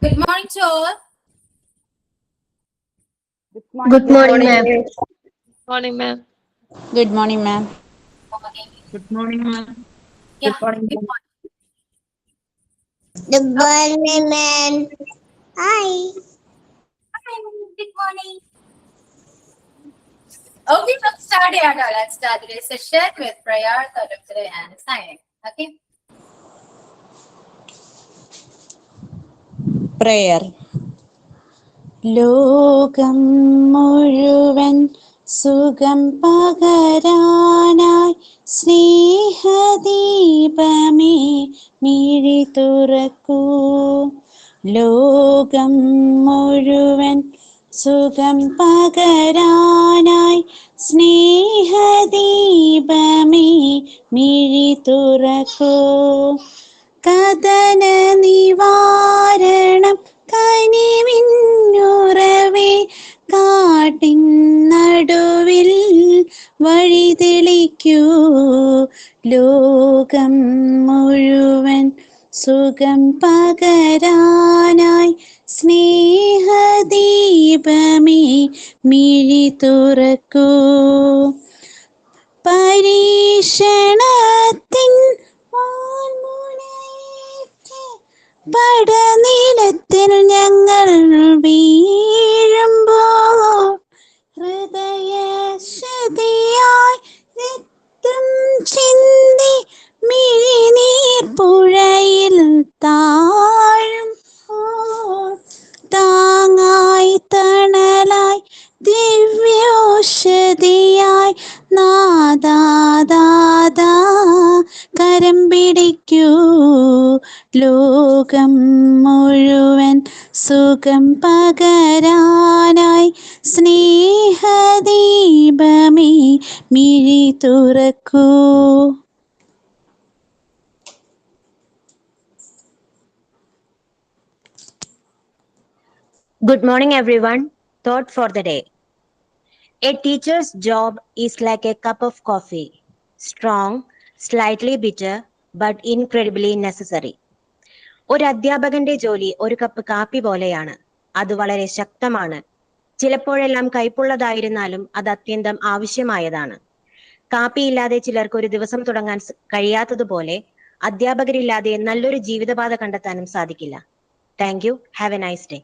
Good morning to all. Good morning, ma'am. Morning, ma'am. Good morning, ma'am. Morning. Good morning, ma'am. Yeah. Good morning, Good ma'am. morning. Good morning, ma'am. Hi. Hi, good morning. Okay, let's start here. Let's start today's session with prayer, thought of today, and signing. Okay. Prayer. ലോകം മുഴുവൻ സുഖം പകരാനായി സ്നേഹദീപമേ മിഴി തുറക്കൂ. ലോകം മുഴുവൻ സുഖം പകരാനായി സ്നേഹദീപമേ മിഴി തുറക്കൂ. കഥന നിവാരണം കനിവിന്നുറവേ കാട്ടിൻ നടുവിൽ വഴി തെളിക്കൂ. ലോകം മുഴുവൻ സുഖം പകരാനായി സ്നേഹദീപമേ മിഴി തുറക്കൂ. പരീക്ഷണത്തിൻ വാൾമുനയേറ്റ് പടനിലത്തിൽ ഞങ്ങൾ വീഴുമ്പോൾ ഹൃദയശതിയായി രക്തം ചിന്തി മിഴിനീർ പുഴയിൽ താഴും. താങ്ങായി തണലായി ദിവ്യോഷധിയായി നാദാദാദാ കരം പിടിക്കൂ. ലോകം മുഴുവൻ സുഖം പകരാനായി സ്നേഹദീപമേ മിഴി തുറക്കൂ. Good morning, everyone. Thought for the day. A teacher's job is like a cup of coffee, strong, slightly bitter, but incredibly necessary. ഒരു അധ്യാപകന്റെ ജോലി ഒരു കപ്പ് കാപ്പി പോലെയാണ്. അത് വളരെ ശക്തമാണ്. ചിലപ്പോഴെല്ലാം കയ്പുള്ളതായിരുന്നാലും അത് അത്യന്തം ആവശ്യമായതാണ്. കാപ്പിയില്ലാതെ ചിലർക്ക് ഒരു ദിവസം തുടങ്ങാൻ കഴിയാത്തതുപോലെ അധ്യാപകരില്ലാതെ നല്ലൊരു ജീവിതപാത കണ്ടെത്താനും സാധിക്കില്ല. Thank you. Have A nice day.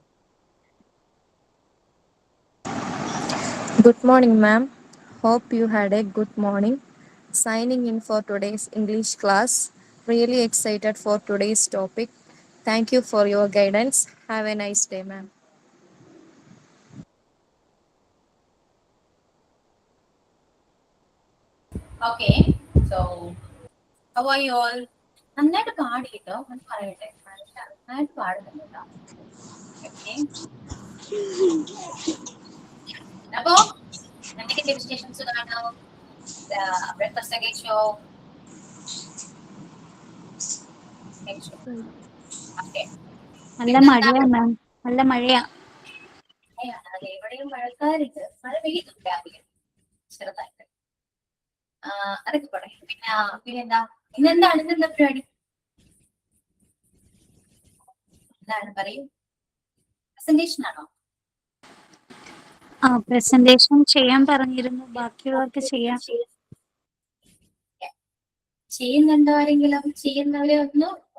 Good morning, ma'am. Hope you had a good morning. Signing in for today's English class. Really excited for today's topic. Thank you for your guidance. Have a nice day, ma'am. Okay. So, how are you all? നന്നായിട്ട് പാടി കേട്ടോ, ഒന്ന് പറയട്ടെ. നന്നായിട്ട് പാടുന്നുണ്ട് കേട്ടോ. Okay. അപ്പോ എന്തൊക്കെ വിശേഷൻസ് കാണോ? ബ്രേക്ക്ഫാസ്റ്റ് ഒക്കെ കഴിച്ചോ? ഓക്കെ. നല്ല മഴയാ മാം, നല്ല മഴയാ. അതെ, എവിടെയും മഴക്കാറുണ്ട്. മഴ പെയ്യുന്നുണ്ട് രാവിലെ ചെറുതായിട്ട്. അതൊക്കെ പോട്ടെ. പിന്നെന്താ ഇന്നെന്താണ് ഇന്നെന്താ പരിപാടി? എന്താണ് പറയൂ. പ്രസന്റേഷൻ ആണോ? പ്രസന്റേഷൻ ചെയ്യാൻ പറഞ്ഞിരുന്നു, ബാക്കിയുള്ളവർക്ക് ചെയ്യാം. ചെയ്യുന്നുണ്ടോ ആരെങ്കിലും? ചെയ്യുന്നവരെ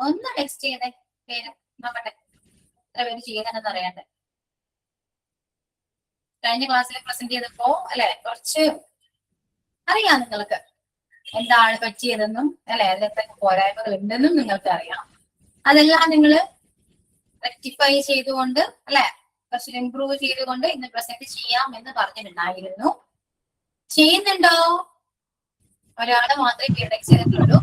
ഒന്ന് ടെക്സ്റ്റ് ചെയ്തേ പേര് നോക്കട്ടെ, എത്ര പേര് ചെയ്യുന്നുണ്ടെന്ന് അറിയാണ്ട്. കഴിഞ്ഞ ക്ലാസ്സിൽ പ്രസന്റ് ചെയ്തപ്പോ അല്ലെ കുറച്ച് അറിയാം നിങ്ങൾക്ക് എന്താണ് പറ്റിയതെന്നും അല്ലെ അതിലെന്തൊക്കെ പോരായ്മകൾ ഉണ്ടെന്നും നിങ്ങൾക്ക് അറിയാം. അതെല്ലാം നിങ്ങൾ റെക്ടിഫൈ ചെയ്തുകൊണ്ട് അല്ലെ കുറച്ച് ഇംപ്രൂവ് ചെയ്തുകൊണ്ട് ഇന്ന് പ്രസന്റ് ചെയ്യാം എന്ന് പറഞ്ഞിട്ടുണ്ടായിരുന്നു. ചെയ്യുന്നുണ്ടോ? ഒരാളെ മാത്രമേ ടെക്സ്റ്റ് ചെയ്തിട്ടുള്ളൂ.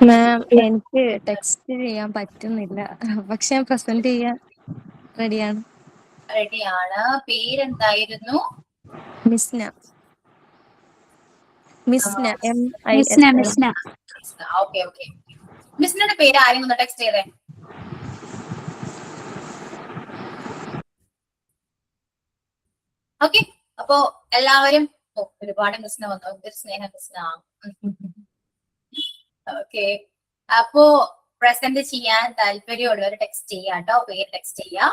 മാം, എനിക്ക് ടെക്സ്റ്റ് ചെയ്യാൻ പറ്റുന്നില്ല, പക്ഷെ ഞാൻ പ്രസന്റ് ചെയ്യാൻ റെഡിയാണ്. റെഡിയാണ്. പേരെന്തായിരുന്നു? മിസ്ന. മിസ്ന, മിസ്ന. Okay okay. മിസ്നയുടെ പേര് ആരെങ്കിലും ഒന്ന് ടെക്സ്റ്റ് ചെയ്തേ. ഓക്കെ. അപ്പോ എല്ലാവരും ഒരുപാട് മിസ്ന വന്നു. ഒത്തിരി സ്നേഹം മിസ്ന. ഓക്കെ. അപ്പോ പ്രസന്റ് ചെയ്യാൻ താല്പര്യമുള്ളവർ ടെക്സ്റ്റ് ചെയ്യാം കേട്ടോ, പേര് ടെക്സ്റ്റ് ചെയ്യാം.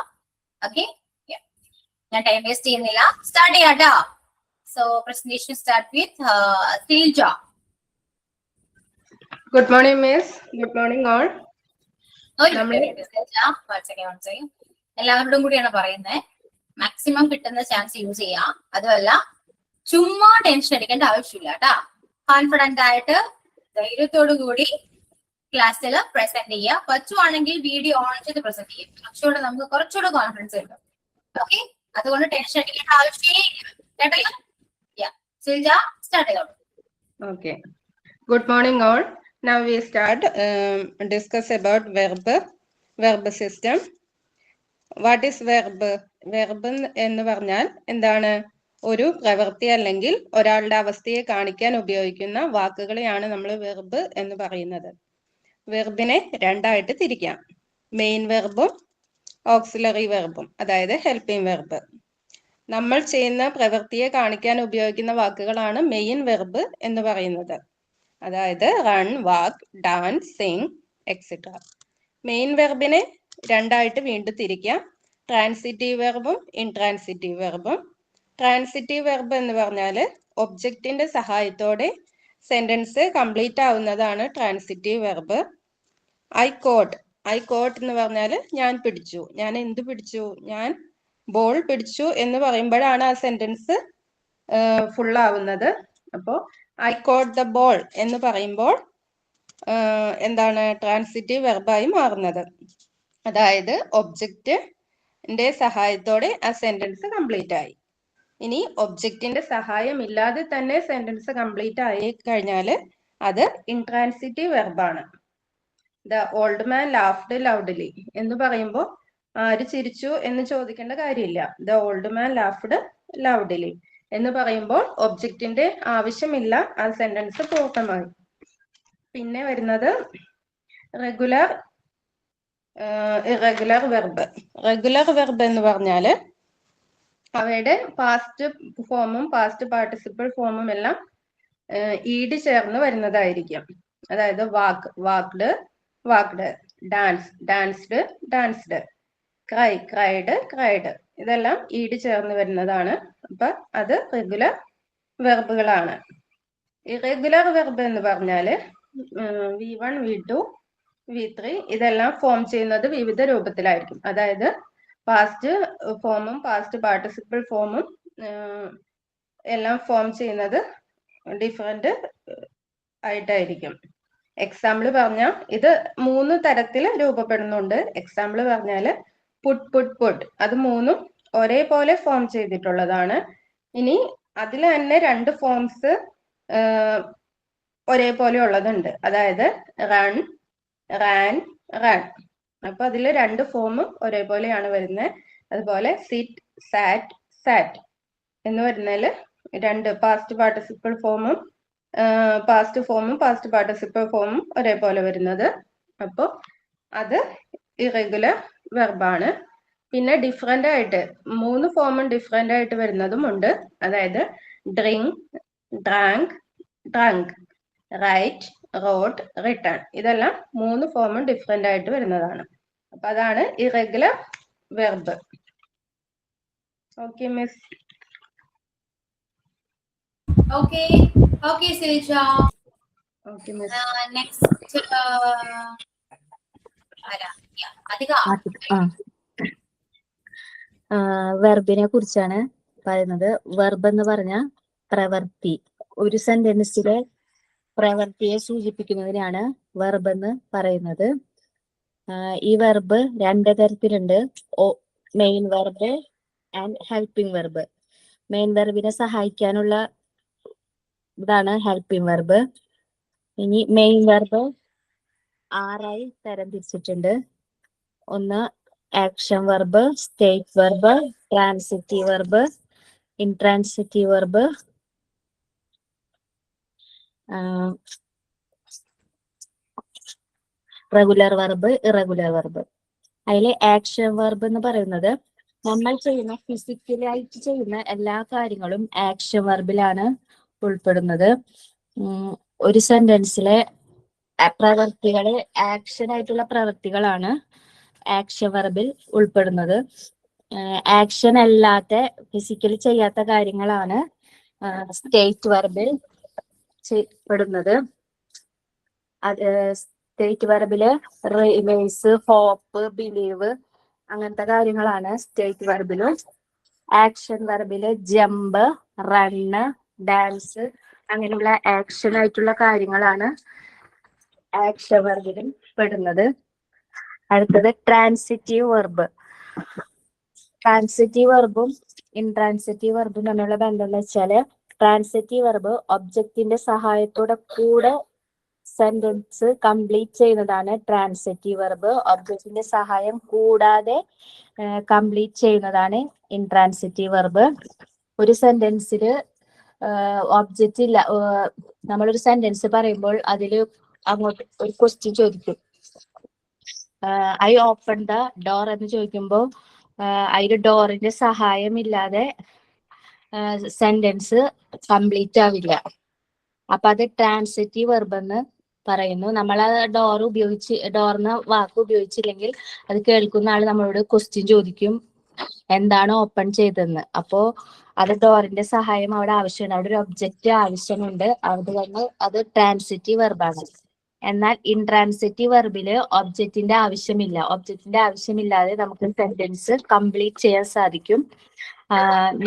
ഓക്കെ, ഞാൻ ടൈം വേസ്റ്റ് ചെയ്യുന്നില്ല, സ്റ്റാർട്ട് ചെയ്യാം കേട്ടോ. So presentation start with Sreeja. Good morning, Miss. Good morning, all. എല്ലാവരോടും കൂടിയാണ് പറയുന്നത്. മാക്സിമം കിട്ടുന്ന ചാൻസ് യൂസ് ചെയ്യാം. അതുമല്ല ചുമ്മാ ടെൻഷൻ അടിക്കേണ്ട ആവശ്യമില്ല കേട്ടാ. കോൺഫിഡന്റ് ആയിട്ട് ധൈര്യത്തോടു കൂടി ക്ലാസ്സിൽ പ്രസന്റ് ചെയ്യുക. പറ്റുവാണെങ്കിൽ വീഡിയോ ഓൺ ചെയ്ത് പ്രസന്റ് ചെയ്യും. കുറച്ചുകൂടെ നമുക്ക് കുറച്ചുകൂടെ കോൺഫിഡൻസ് കിട്ടും. ഓക്കെ, അതുകൊണ്ട് ടെൻഷൻ അടിക്കേണ്ട ആവശ്യമേ ഇല്ല കേട്ടല്ലോ. സിൽജ സ്റ്റാർട്ട് ചെയ്തോളൂ. Okay. Good morning, all. Now we start discuss about verb system. What is verb? Verb എന്ന് പറഞ്ഞാൽ എന്താണ്? ഒരു പ്രവൃത്തി അല്ലെങ്കിൽ ഒരാളുടെ അവസ്ഥയെ കാണിക്കാൻ ഉപയോഗിക്കുന്ന വാക്കുകളെയാണ് നമ്മൾ വെർബ് എന്ന് പറയുന്നത്. വെർബിനെ രണ്ടായിട്ട് തിരിക്കാം. മെയിൻ വെർബും ഓക്സിലറി വെർബും, അതായത് ഹെൽപ്പിംഗ് വെർബ്. നമ്മൾ ചെയ്യുന്ന പ്രവൃത്തിയെ കാണിക്കാൻ ഉപയോഗിക്കുന്ന വാക്കുകളാണ് മെയിൻ വെർബ് എന്ന് പറയുന്നത്. അതായത് run, walk, dance, sing etcetera. Main വെർബിനെ രണ്ടായിട്ട് വീണ്ടും തിരിക്കാം. ട്രാൻസിറ്റീവ് വെർബും ഇൻട്രാൻസിറ്റീവ് വെർബും. ട്രാൻസിറ്റീവ് വെർബ് എന്ന് പറഞ്ഞാൽ ഒബ്ജക്റ്റിന്റെ സഹായത്തോടെ സെന്റൻസ് കംപ്ലീറ്റ് ആവുന്നതാണ് ട്രാൻസിറ്റീവ് വെർബ്. ഐ കോട്ട് എന്ന് പറഞ്ഞാൽ ഞാൻ പിടിച്ചു, ഞാൻ എന്ത് പിടിച്ചു, ഞാൻ ബോൾ പിടിച്ചു എന്ന് പറയുമ്പോഴാണ് ആ സെന്റൻസ് ഫുൾ ആവുന്നത്. അപ്പോൾ ഐ കോട്ട് ദ ബോൾ എന്ന് പറയുമ്പോൾ എന്താണ് ട്രാൻസിറ്റീവ് വെർബായി മാറുന്നത്. അതായത് ഒബ്ജക്റ്റിന്റെ സഹായത്തോടെ ആ സെന്റൻസ് കംപ്ലീറ്റ് ആയി. ഇനി ഒബ്ജക്റ്റിന്റെ സഹായം ഇല്ലാതെ തന്നെ സെന്റൻസ് കംപ്ലീറ്റ് ആയി കഴിഞ്ഞാൽ അത് ഇൻട്രാൻസിറ്റീവ് വെർബാണ്. The old man laughed loudly എന്ന് പറയുമ്പോൾ ആര് ചിരിച്ചു എന്ന് ചോദിക്കേണ്ട കാര്യമില്ല. The old man laughed loudly എന്ന് പറയുമ്പോൾ ഒബ്ജക്റ്റിന്റെ ആവശ്യമില്ല, ആ സെന്റൻസ് പൂർണ്ണമായി. പിന്നെ വരുന്നത് regular irregular verb. Regular verb എന്ന് പറഞ്ഞാൽ അവയുടെ പാസ്റ്റ് ഫോമും പാസ്റ്റ് പാർട്ടിസിപ്പിൾ ഫോമും എല്ലാം ഈട് ചേർന്ന് വരുന്നതായിരിക്കും. അതായത് walk, walked, walked, dance, danced, danced, cry, cried, cried. ഇതെല്ലാം ഈട് ചേർന്ന് വരുന്നതാണ്. അപ്പൊ അത് റെഗുലർ വെർബുകളാണ്. ഇറഗുലർ വെർബ് എന്ന് പറഞ്ഞാൽ V1, V2, V3 ഇതെല്ലാം ഫോം ചെയ്യുന്നത് വിവിധ രൂപത്തിലായിരിക്കും. അതായത് പാസ്റ്റ് ഫോമും പാസ്റ്റ് പാർട്ടിസിപ്പിൾ ഫോമും എല്ലാം ഫോം ചെയ്യുന്നത് ഡിഫറെന്റ് ആയിട്ടായിരിക്കും. എക്സാമ്പിൾ പറഞ്ഞാൽ ഇത് 3 തരത്തിൽ രൂപപ്പെടുന്നുണ്ട്. എക്സാമ്പിൾ പറഞ്ഞാൽ പുട്ട്, പുട്ട്, പുട്ട്, അത് 3ഉം ഒരേപോലെ ഫോം ചെയ്തിട്ടുള്ളതാണ്. ഇനി അതിൽ തന്നെ 2 ഫോംസ് ഒരേപോലെ ഉള്ളതുണ്ട്. അതായത് റൺ, റാൻ, റൺ. അപ്പൊ അതിൽ 2 ഫോമും ഒരേപോലെയാണ് വരുന്നത്. അതുപോലെ സിറ്റ്, സാറ്റ്, സാറ്റ് എന്ന് വരുന്നതിൽ 2 പാസ്റ്റ് പാർട്ടിസിപ്പിൾ ഫോമും പാസ്റ്റ് പാർട്ടിസിപ്പിൾ ഫോമും ഒരേപോലെ വരുന്നത്. അപ്പോൾ അത് ഇറഗുലർ വെർബാണ്. പിന്നെ ഡിഫറെന്റ് ആയിട്ട് 3 ഫോമും ഡിഫറെന്റ് ആയിട്ട് വരുന്നതും ഉണ്ട്. അതായത് drink, drank, drunk, write, wrote, written. ഇതെല്ലാം 3 ഫോമും ഡിഫറെന്റ് ആയിട്ട് വരുന്നതാണ്. അപ്പൊ അതാണ് irregular verb. Okay miss. Okay okay Silja. Okay miss. Next വെർബിനെ കുറിച്ചാണ് പറയുന്നത്. വെർബ് എന്ന് പറഞ്ഞ പ്രവൃത്തി, ഒരു സെന്റൻസിലെ പ്രവൃത്തിയെ സൂചിപ്പിക്കുന്നതിനാണ് വെർബ് എന്ന് പറയുന്നത്. ഈ വെർബ് 2 തരത്തിലുണ്ട്, main verb and helping verb. Main വെർബിനെ സഹായിക്കാനുള്ള ഇതാണ് ഹെൽപ്പിംഗ് വെർബ്. ഇനി മെയിൻ വെർബ് 6 തരം തിരിച്ചിട്ടുണ്ട്. ഒന്ന് action verb, state verb, transitive verb, intransitive verb, regular verb, irregular verb. അതിലെ ആക്ഷൻ വെർബ് എന്ന് പറയുന്നത് നമ്മൾ ചെയ്യുന്ന ഫിസിക്കലായിട്ട് ചെയ്യുന്ന എല്ലാ കാര്യങ്ങളും ആക്ഷൻ വെർബിലാണ് ഉൾപ്പെടുന്നത്. ഒരു സെന്റൻസിലെ പ്രവൃത്തികള് ആക്ഷൻ ആയിട്ടുള്ള പ്രവൃത്തികളാണ് ആക്ഷൻ വെർബിൽ ഉൾപ്പെടുന്നത്. ആക്ഷൻ അല്ലാത്ത ഫിസിക്കലി ചെയ്യാത്ത കാര്യങ്ങളാണ് സ്റ്റേറ്റ് വെർബിൽ പെടുന്നത്. അത് സ്റ്റേറ്റ് വെർബില് റിവേഴ്സ്, ഹോപ്പ്, ബിലീവ് അങ്ങനത്തെ കാര്യങ്ങളാണ് സ്റ്റേറ്റ് വെർബിലും. ആക്ഷൻ വെർബില് ജമ്പ്, റണ്ണ്, ഡാൻസ് അങ്ങനെയുള്ള ആക്ഷൻ ആയിട്ടുള്ള കാര്യങ്ങളാണ് ആക്ഷൻ വെർബിലും പെടുന്നത്. അടുത്തത് ട്രാൻസിറ്റീവ് വെർബ്. ട്രാൻസിറ്റീവ് വെർബും ഇൻട്രാൻസിറ്റീവ് വെർബും തമ്മിലുള്ള ബന്ധം എന്ന് വെച്ചാല് ട്രാൻസിറ്റീവ് വെർബ് ഒബ്ജക്റ്റിന്റെ സഹായത്തോടെ കൂടെ സെന്റൻസ് കംപ്ലീറ്റ് ചെയ്യുന്നതാണ് ട്രാൻസിറ്റീവ് വെർബ്. ഒബ്ജക്റ്റിന്റെ സഹായം കൂടാതെ കംപ്ലീറ്റ് ചെയ്യുന്നതാണ് ഇൻട്രാൻസിറ്റീവ് വെർബ്. ഒരു സെന്റൻസിൽ ഒബ്ജക്റ്റ് ഇല്ല, നമ്മളൊരു സെന്റൻസ് പറയുമ്പോൾ അതിൽ അങ്ങോട്ട് ഒരു ക്വസ്റ്റ്യൻ ചോദിക്കും. ഐ ഓപ്പൺ ദ ഡോർ എന്ന് ചോദിക്കുമ്പോൾ അതിൽ ഡോറിന്റെ സഹായം ഇല്ലാതെ സെന്റൻസ് കംപ്ലീറ്റ് ആവില്ല. അപ്പൊ അത് ട്രാൻസിറ്റീവ് വെർബ് എന്ന് പറയുന്നു. നമ്മൾ ആ ഡോറിന് വാക്ക് ഉപയോഗിച്ചില്ലെങ്കിൽ അത് കേൾക്കുന്ന ആള് നമ്മളോട് ക്വസ്റ്റ്യൻ ചോദിക്കും, എന്താണ് ഓപ്പൺ ചെയ്തതെന്ന്. അപ്പോ അത് ഡോറിന്റെ സഹായം അവിടെ ആവശ്യമുണ്ട്, അവിടെ ഒരു ഒബ്ജക്റ്റ് ആവശ്യമുണ്ട്, അതുകൊണ്ട് അത് ട്രാൻസിറ്റീവ് വെർബാണ്. എന്നാൽ ഇൻട്രാൻസിറ്റീവ് വെർബില് ഒബ്ജക്റ്റിന്റെ ആവശ്യമില്ല. ഒബ്ജക്റ്റിന്റെ ആവശ്യമില്ലാതെ നമുക്ക് സെന്റൻസ് കംപ്ലീറ്റ് ചെയ്യാൻ സാധിക്കും.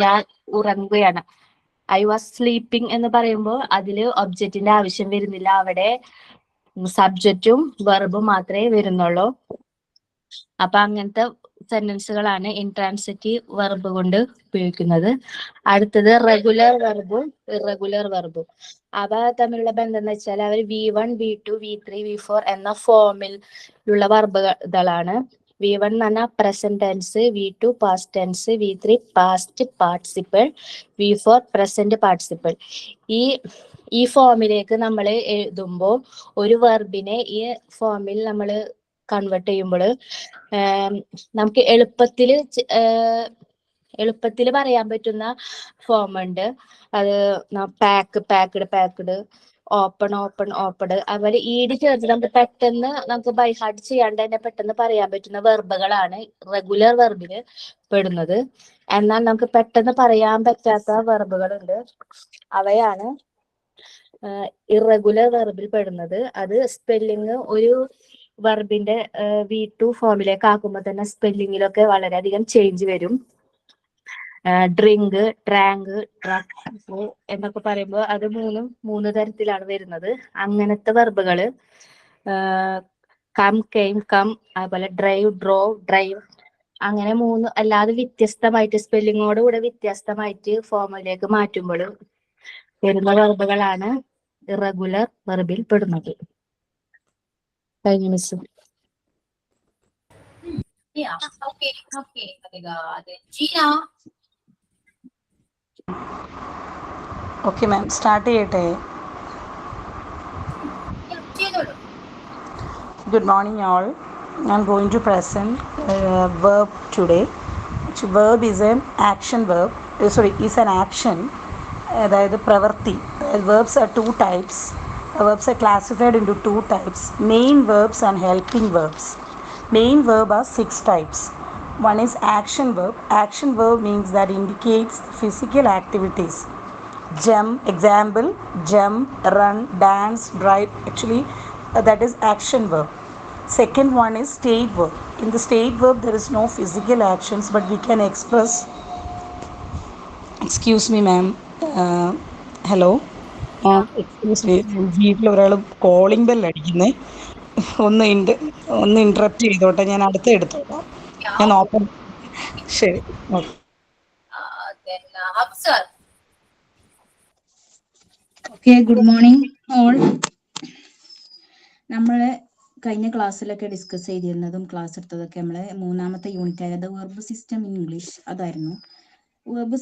ഞാൻ ഉറങ്ങുകയാണ്, ഐ വാസ് സ്ലീപ്പിംഗ് എന്ന് പറയുമ്പോൾ അതില് ഒബ്ജക്റ്റിന്റെ ആവശ്യം വരുന്നില്ല, അവിടെ സബ്ജക്റ്റും വെർബും മാത്രമേ വരുന്നുള്ളൂ. അപ്പൊ അങ്ങനത്തെ സെന്റൻസുകളാണ് ഇൻട്രാൻസിറ്റീവ് വെർബ് കൊണ്ട് ഉപയോഗിക്കുന്നത്. അടുത്തത് റെഗുലർ വെർബും ഇറഗുലർ വെർബും. അവ തമ്മിലുള്ള ബന്ധം എന്ന് വെച്ചാൽ അവർ V1, V2, V3, V4 എന്ന ഫോമിലുള്ള വെർബുകളാണ്. V1 എന്ന് പറഞ്ഞാൽ present tense, V2 past tense, V3 past participle, V4 present participle. ഈ ഫോമിലേക്ക് നമ്മൾ എഴുതുമ്പോൾ ഒരു വെർബിനെ ഈ ഫോമിൽ നമ്മൾ കൺവേർട്ട് ചെയ്യുമ്പോൾ നമുക്ക് എളുപ്പത്തിൽ പറയാൻ പറ്റുന്ന ഫോം ഉണ്ട്. അത് പാക്ക്ഡ്, ഓപ്പൺ ഓപ്പഡ്. അതുപോലെ ഈട് ചേർത്ത് നമുക്ക് ബൈ ഹാർട്ട് ചെയ്യാണ്ട് തന്നെ പെട്ടെന്ന് പറയാൻ പറ്റുന്ന വെർബുകളാണ് റെഗുലർ വെർബിന് പെടുന്നത്. എന്നാൽ നമുക്ക് പെട്ടെന്ന് പറയാൻ പറ്റാത്ത വെർബുകളുണ്ട്, അവയാണ് ഇറഗുലർ വെർബിൽ പെടുന്നത്. അത് സ്പെല്ലിങ് ഒരു വെർബിന്റെ V2 ഫോമിലേക്ക് ആക്കുമ്പോൾ തന്നെ സ്പെല്ലിങ്ങിലൊക്കെ വളരെയധികം ചേഞ്ച് വരും. ഡ്രിങ്ക്, ഡ്രാങ്ക്, ഡ്രഗ് എന്നൊക്കെ പറയുമ്പോൾ അത് മൂന്ന് തരത്തിലാണ് വരുന്നത്. അങ്ങനത്തെ വെർബുകള് കം, കെയിം, കം, അതുപോലെ ഡ്രൈവ്, ഡ്രോവ്, ഡ്രൈവ്, അങ്ങനെ അല്ലാതെ വ്യത്യസ്തമായിട്ട് സ്പെല്ലിങ്ങോട് കൂടെ വ്യത്യസ്തമായിട്ട് ഫോമിലേക്ക് മാറ്റുമ്പോൾ വരുന്ന വെർബുകളാണ് ഇറഗുലർ വെർബിൽ പെടുന്നത്. കഴിഞ്ഞ miss. Okay. Gina. Okay ma'am, start ചെയ്യട്ടെ? Good morning all. I'm going to present verb today. Verb is an action verb. Is an action. അതായത് പ്രവൃത്തി. Verbs are two types. Verbs are classified into two types: main verbs and helping verbs. Main verb are 6 types. One is action verb. Action verb means that indicates physical activities. Example, jump, run, dance, drive. Actually, that is action verb. Second one is state verb. In the state verb, there is no physical actions, but we can express. Excuse me, ma'am. Hello. Excuse me. വീട്ടിൽ ഒരാൾ calling bell അടിക്കുന്നേ, ഒന്ന് interrupt ചെയ്തോട്ടെ, ഞാൻ എടുത്തോളാം. ഞാൻ open. ശരി, okay. Good morning all. നമ്മൾ കഴിഞ്ഞ ക്ലാസ്സിലൊക്കെ ഡിസ്കസ് ചെയ്തിരുന്നതും ക്ലാസ് എടുത്തതൊക്കെ നമ്മളെ മൂന്നാമത്തെ യൂണിറ്റ് ആയത് വെർബ് സിസ്റ്റം ഇൻ ഇംഗ്ലീഷ് അതായിരുന്നു. വെർബ്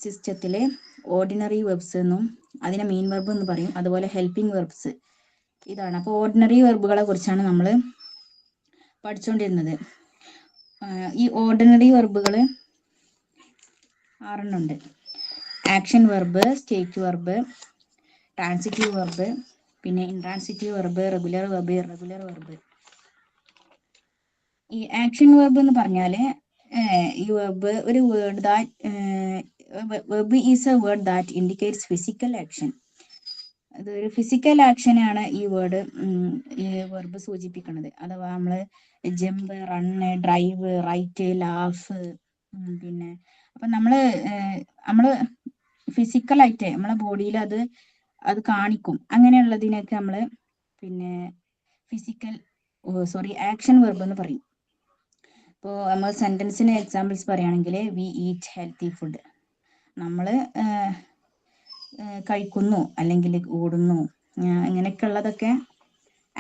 സിസ്റ്റത്തിലെ ഓർഡിനറി വെർബ്സ് എന്നും അതിനെ മെയിൻ വെർബ് എന്ന് പറയും, അതുപോലെ ഹെൽപ്പിംഗ് വെർബ്സ് ഇതാണ്. അപ്പോൾ ഓർഡിനറി വെർബുകളെ കുറിച്ചാണ് നമ്മൾ പഠിച്ചുകൊണ്ടിരുന്നത്. ഈ ഓർഡിനറി വെർബുകൾ 6 ഉണ്ട്. Action verb, state verb, transitive verb, പിന്നെ intransitive verb, regular verb, irregular verb. ഈ ആക്ഷൻ വെർബ് എന്ന് പറഞ്ഞാല് ഈ വെർബ് ഒരു word verb is a word that indicates physical action. അതൊരു ഫിസിക്കൽ ആക്ഷനാണ് ഈ വേർഡ് ഈ വെർബ് സൂചിപ്പിക്കുന്നത്. അഥവാ നമ്മള് jump, run, drive, write, laugh. പിന്നെ അപ്പൊ നമ്മള് ഫിസിക്കലായിട്ട് നമ്മളെ ബോഡിയിൽ അത് കാണിക്കും. അങ്ങനെയുള്ളതിനൊക്കെ നമ്മള് പിന്നെ ആക്ഷൻ വെർബ് എന്ന് പറയും. ഇപ്പോൾ നമ്മൾ സെന്റൻസിന് എക്സാമ്പിൾസ് പറയുകയാണെങ്കിൽ വി ഈറ്റ് ഹെൽത്തി ഫുഡ്, നമ്മൾ കഴിക്കുന്നു അല്ലെങ്കിൽ ഓടുന്നു, ഇങ്ങനെയൊക്കെ ഉള്ളതൊക്കെ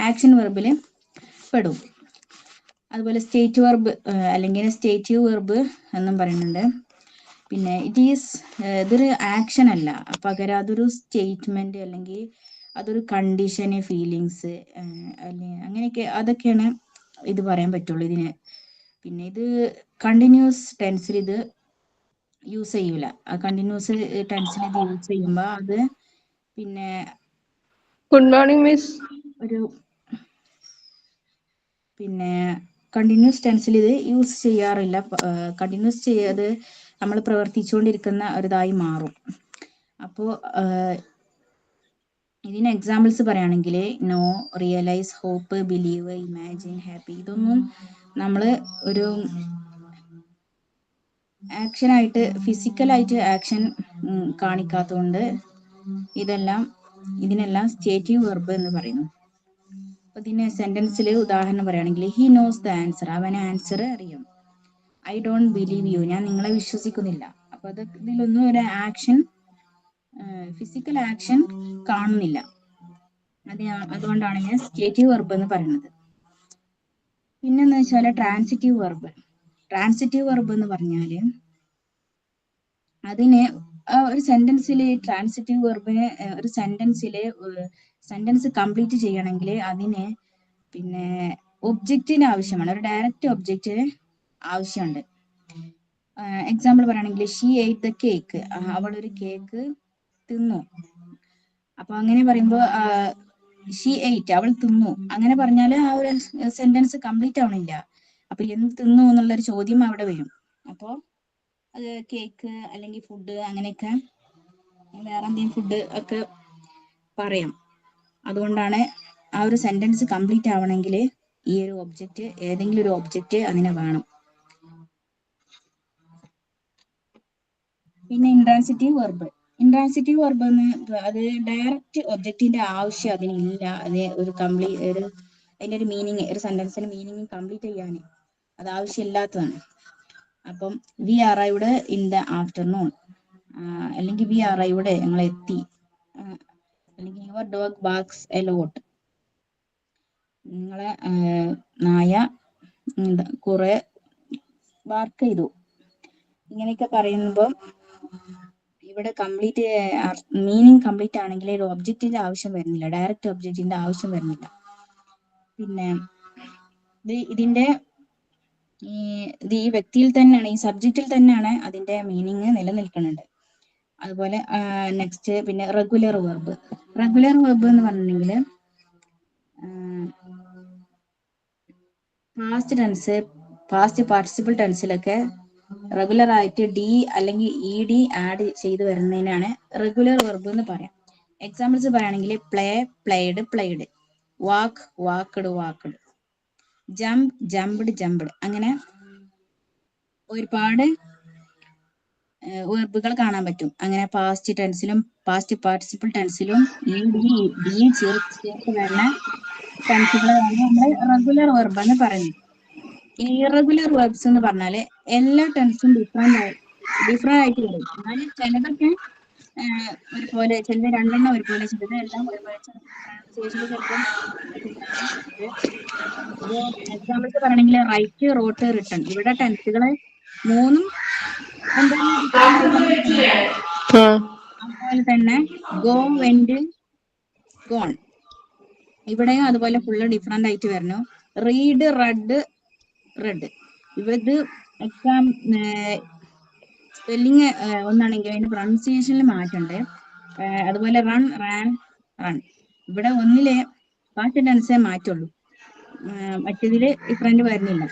ആക്ഷൻ വെർബിൽ പെടും. അതുപോലെ സ്റ്റേറ്റ് വെർബ് അല്ലെങ്കിൽ സ്റ്റേറ്റീവ് വെർബ് എന്നും പറയുന്നുണ്ട്. പിന്നെ ഇതൊരു ആക്ഷൻ അല്ല, പകരം അതൊരു സ്റ്റേറ്റ്മെന്റ് അല്ലെങ്കിൽ അതൊരു കണ്ടീഷന്, ഫീലിങ്സ് അങ്ങനെയൊക്കെ അതൊക്കെയാണ് ഇത് പറയാൻ പറ്റുള്ളൂ ഇതിന്. പിന്നെ ഇത് കണ്ടിന്യൂസ് ടെൻസിൽ ഇത് യൂസ് ചെയ്യൂല. കണ്ടിന്യൂസ് ടെൻസിൽ ഇത് യൂസ് ചെയ്യുമ്പോൾ അത് പിന്നെ ഗുഡ് മോർണിംഗ് മിസ്. പിന്നെ കണ്ടിന്യൂസ് ടെൻസിൽ ഇത് യൂസ് ചെയ്യാറില്ല. കണ്ടിന്യൂസ് ചെയ്ത് നമ്മൾ പ്രവർത്തിച്ചുകൊണ്ടിരിക്കുന്ന ഒരിതായി മാറും. അപ്പോൾ ഇതിന് എക്സാമ്പിൾസ് പറയുകയാണെങ്കിൽ know, realise, hope, believe, imagine, happy. ഇതൊന്നും നമ്മൾ ഒരു ആക്ഷനായിട്ട് ഫിസിക്കലായിട്ട് ആക്ഷൻ കാണിക്കാത്തതുകൊണ്ട് ഇതിനെല്ലാം സ്റ്റേറ്റീവ് വെർബ് എന്ന് പറയുന്നു. അപ്പൊ ഇതിന് സെന്റൻസിൽ ഉദാഹരണം പറയുകയാണെങ്കിൽ ഹി നോസ് ദ ആൻസർ, അവന് ആൻസർ അറിയും. ഐ ഡോണ്ട് ബിലീവ് യു, ഞാൻ നിങ്ങളെ വിശ്വസിക്കുന്നില്ല. അപ്പൊ ഇതിലൊന്നും ഒരു ആക്ഷൻ, ഫിസിക്കൽ ആക്ഷൻ കാണുന്നില്ല. അതുകൊണ്ടാണ് ഞാൻ സ്റ്റേറ്റീവ് വെർബ് എന്ന് പറയുന്നത്. പിന്നെന്ന് വെച്ചാൽ ട്രാൻസിറ്റീവ് വെർബ്. ട്രാൻസിറ്റീവ് വെർബ് എന്ന് പറഞ്ഞാല് അതിന് ഒരു സെന്റൻസിലെ ട്രാൻസിറ്റീവ് വെർബിന് ഒരു സെന്റൻസ് കംപ്ലീറ്റ് ചെയ്യണമെങ്കിൽ അതിന് പിന്നെ ഒബ്ജക്റ്റിന് ആവശ്യമാണ്, ഒരു ഡയറക്റ്റ് ഒബ്ജക്റ്റിന് ആവശ്യമുണ്ട്. എക്സാമ്പിൾ പറയുകയാണെങ്കിൽ ഷീ എയ്റ്റ് ദ കേക്ക്, അവൾ ഒരു കേക്ക് തിന്നു. അപ്പൊ അങ്ങനെ പറയുമ്പോൾ ഷീ എയ്റ്റ്, അവൾ തിന്നു, അങ്ങനെ പറഞ്ഞാൽ ആ ഒരു സെന്റൻസ് കംപ്ലീറ്റ് ആവണില്ല. അപ്പൊ എന്ത് തിന്നു എന്നുള്ളൊരു ചോദ്യം അവിടെ വരും. അപ്പോൾ അത് കേക്ക് അല്ലെങ്കിൽ ഫുഡ്, അങ്ങനെയൊക്കെ വേറെ എന്തെങ്കിലും ഫുഡ് ഒക്കെ പറയാം. അതുകൊണ്ടാണ് ആ ഒരു സെന്റൻസ് കംപ്ലീറ്റ് ആവണമെങ്കിൽ ഈ ഒരു ഒബ്ജക്റ്റ്, ഏതെങ്കിലും ഒരു ഒബ്ജക്റ്റ് അതിനെ വേണം. പിന്നെ ഇൻട്രാൻസിറ്റീവ് വെർബ്. ഇൻട്രാൻസിറ്റീവ് വെർബ് അത് ഡയറക്റ്റ് ഒബ്ജക്റ്റിന്റെ ആവശ്യം അതിനില്ല. അതിന്റെ ഒരു മീനിങ്, ഒരു സെന്റൻസിന്റെ മീനിങ് കംപ്ലീറ്റ് ചെയ്യാൻ അത് ആവശ്യമില്ലാത്തതാണ്. അപ്പം we arrived in the afternoon, അല്ലെങ്കിൽ വി അറൈവ്ഡ്, ഞങ്ങൾ എത്തി, അല്ലെങ്കിൽ യുവർ ഡോഗ് ബാർക്സ് എ ലോട്ട്, നിങ്ങളെ നായ കുറെ ബാർക്ക് ചെയ്തു. ഇങ്ങനെയൊക്കെ പറയുമ്പോൾ ഇവിടെ മീനിങ് കംപ്ലീറ്റ് ആണെങ്കിൽ ഒരു ഒബ്ജക്റ്റിന്റെ ആവശ്യം വരുന്നില്ല, ഡയറക്റ്റ് ഒബ്ജക്റ്റിന്റെ ആവശ്യം വരുന്നില്ല. പിന്നെ ഇതിന്റെ ഈ വ്യക്തിയിൽ തന്നെയാണ്, ഈ സബ്ജക്റ്റിൽ തന്നെയാണ് അതിന്റെ മീനിങ് നിലനിൽക്കുന്നുണ്ട്. അതുപോലെ നെക്സ്റ്റ് പിന്നെ റെഗുലർ വെർബ്. റെഗുലർ വെർബ് എന്ന് പറഞ്ഞിട്ടുണ്ടെങ്കിൽ പാസ്റ്റ് ടെൻസ്, പാസ്റ്റ് പാർട്ടിസിപ്പിൾ ടെൻസിലൊക്കെ റെഗുലർ ആയിട്ട് ഡി അല്ലെങ്കിൽ ഇ ഡി ആഡ് ചെയ്ത് വരുന്നതിനാണ് റെഗുലർ വെർബ് എന്ന് പറയാം. എക്സാമ്പിൾസ് പറയുകയാണെങ്കിൽ play, played, played, walk, walked, walked, jump, jumped, jumped. അങ്ങനെ ഒരുപാട് വെർബുകൾ കാണാൻ പറ്റും. അങ്ങനെ പാസ്റ്റ് ടെൻസിലും പാസ്റ്റ് പാർട്ടിസിപ്പിൾ ടെൻസിലും ഇ ഡി ചേർത്ത് വരുന്ന ടെൻസുകളാണ് നമ്മൾ റെഗുലർ വെർബ് എന്ന് പറയുന്നത്. ഈ ഇറഗുലർ വെർബ്സ് എന്ന് പറഞ്ഞാല് എല്ലാ ടെൻസും ഡിഫറെന്റ് ആയിട്ട് വരും. എന്നാലും ചിലതൊക്കെ ഒരുപോലെ, ചിലത് രണ്ടെണ്ണം ഒരുപോലെ, ചിലത് എല്ലാം ഒരുപോലെ, പ്രൊനൗൺസിയേഷനിൽ ചിലപ്പം അപ്പോ എക്സാമ്പിൾസ് പറയണമെങ്കിൽ റൈറ്റ്, റോട്ട്, റിട്ടൺ. ഇവിടെ ടെൻസുകള് മൂന്നും എന്തായാലും ഡിഫറെന്റ് ആയിട്ട്. അതുപോലെ തന്നെ ഗോ, വെന്റ്, ഗോൺ, ഇവിടെയും അതുപോലെ ഫുള്ള് ഡിഫറെന്റ് ആയിട്ട് വരണം. Read, red, red. ഇത് എക്സാം സ്പെല്ലിങ് ഒന്നാണെങ്കിൽ അതിന്റെ പ്രൊനൗൺസിയേഷനിൽ മാറ്റമുണ്ട്. അതുപോലെ റൺ, റാൻ, റൺ. ഇവിടെ ഒന്നിലെ പാസ്റ്റ് ടെൻസേ മാറ്റുള്ളൂ, മറ്റേതില് ഡിഫറൻറ്റ് വരുന്നില്ല.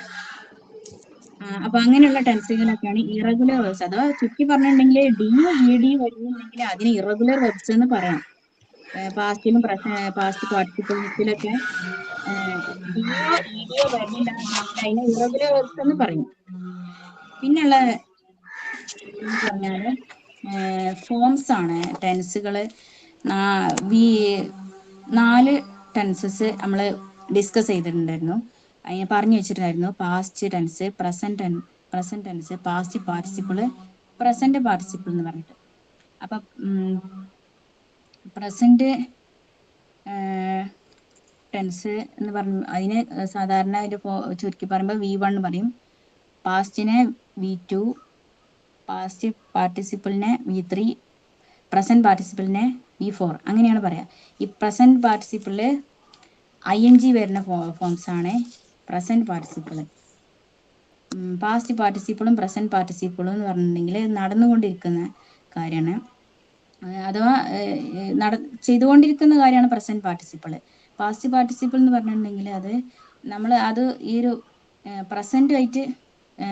അപ്പൊ അങ്ങനെയുള്ള ടെൻസുകളൊക്കെയാണ് ഇറഗുലർ വെർബ്സ്. അഥവാ ചുറ്റി പറഞ്ഞിട്ടുണ്ടെങ്കിൽ ഡിയും വി ഡിയും വരുന്നുണ്ടെങ്കിൽ അതിന് ഇറഗുലർ വെർബ്സ് എന്ന് പറയാം. പാസ്റ്റിലും പാസ്റ്റ് പാർട്ടിസിപ്പിൾസിലൊക്കെ ഡിയോ ഇഡിയോ വരുന്നില്ല എന്നുണ്ടെങ്കിൽ അതിനെ ഇറഗുലർ വെർബ്സ് എന്ന് പറയും. പിന്നെയുള്ള എന്ന് പറഞ്ഞാല് ഫോംസ് ആണ്, ടെൻസുകള്. 4 ടെൻസസ് നമ്മൾ ഡിസ്കസ് ചെയ്തിട്ടുണ്ടായിരുന്നു. അതിനെ പറഞ്ഞു വെച്ചിട്ടുണ്ടായിരുന്നു. Past tense, present tense, past participle, present participle എന്ന് പറഞ്ഞിട്ട്. അപ്പൊ പ്രസന്റ് ടെൻസ് എന്ന് പറഞ്ഞു അതിന് സാധാരണ അതിന്റെ ചുരുക്കി പറയുമ്പോൾ V1 പറയും, പാസ്റ്റിനെ V2, past പാർട്ടിസിപ്പിളിനെ V3, present പാർട്ടിസിപ്പിളിനെ V4, അങ്ങനെയാണ് പറയാ. ഈ പ്രസന്റ് പാർട്ടിസിപ്പിളില് ING വരുന്ന ഫോംസ് ആണ് പ്രസന്റ് പാർട്ടിസിപ്പിള്. പാസ്റ്റ് പാർട്ടിസിപ്പിളും പ്രസന്റ് പാർട്ടിസിപ്പിളും എന്ന് പറഞ്ഞിട്ടുണ്ടെങ്കിൽ നടന്നുകൊണ്ടിരിക്കുന്ന കാര്യമാണ്, അഥവാ ചെയ്തുകൊണ്ടിരിക്കുന്ന കാര്യമാണ് പ്രസന്റ് പാർട്ടിസിപ്പിള്. പാസ്റ്റ് പാർട്ടിസിപ്പിൾ എന്ന് പറഞ്ഞിട്ടുണ്ടെങ്കിൽ അത് ഈ ഒരു പ്രസന്റുമായിട്ട്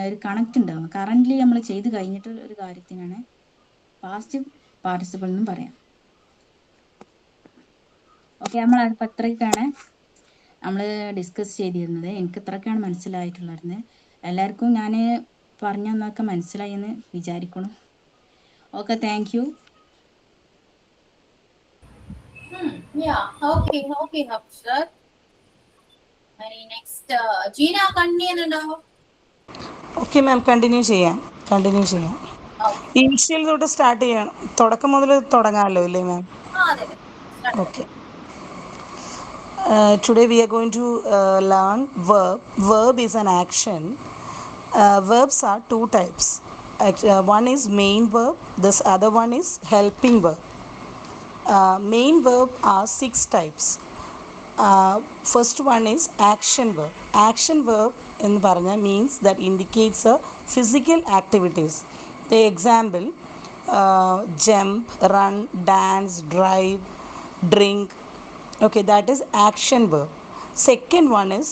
ഒരു കണക്ട് ഉണ്ടാവും. കറന്റ്ലി നമ്മൾ ചെയ്ത് കഴിഞ്ഞിട്ട് ഒരു കാര്യത്തിനാണ് പാസ്റ്റ് പാർട്ടിസിപ്പിൾ എന്നും പറയാം. ഓക്കെ, നമ്മൾ അതിപ്പോൾ ഇത്രയൊക്കെയാണ് നമ്മൾ ഡിസ്കസ് ചെയ്തിരുന്നത്. എനിക്ക് ഇത്രയൊക്കെയാണ് മനസ്സിലായിട്ടുള്ളത്. എല്ലാവർക്കും ഞാൻ പറഞ്ഞൊന്നൊക്കെ മനസ്സിലായി എന്ന് വിചാരിക്കണം. Okay, thank you. Okay, sir. Next Jeena continue ചെയ്യുന്നുണ്ടോ? ഓക്കെ മാം, കണ്ടിന്യൂ ചെയ്യാം. ഇനിഷ്യൽ തൊട്ട് സ്റ്റാർട്ട് ചെയ്യണം, തുടക്കം മുതൽ തുടങ്ങാമല്ലോ അല്ലേ മാം? Okay. Today we are going to learn verb. Verb is an action. Verbs are 2 types. One is main verb, this other one is helping verb. Main verb are 6 types. First one is action verb. Action verb in Parana means that indicates a physical activities. The example, jump, run, dance, drive, drink. Okay, that is action verb. Second one is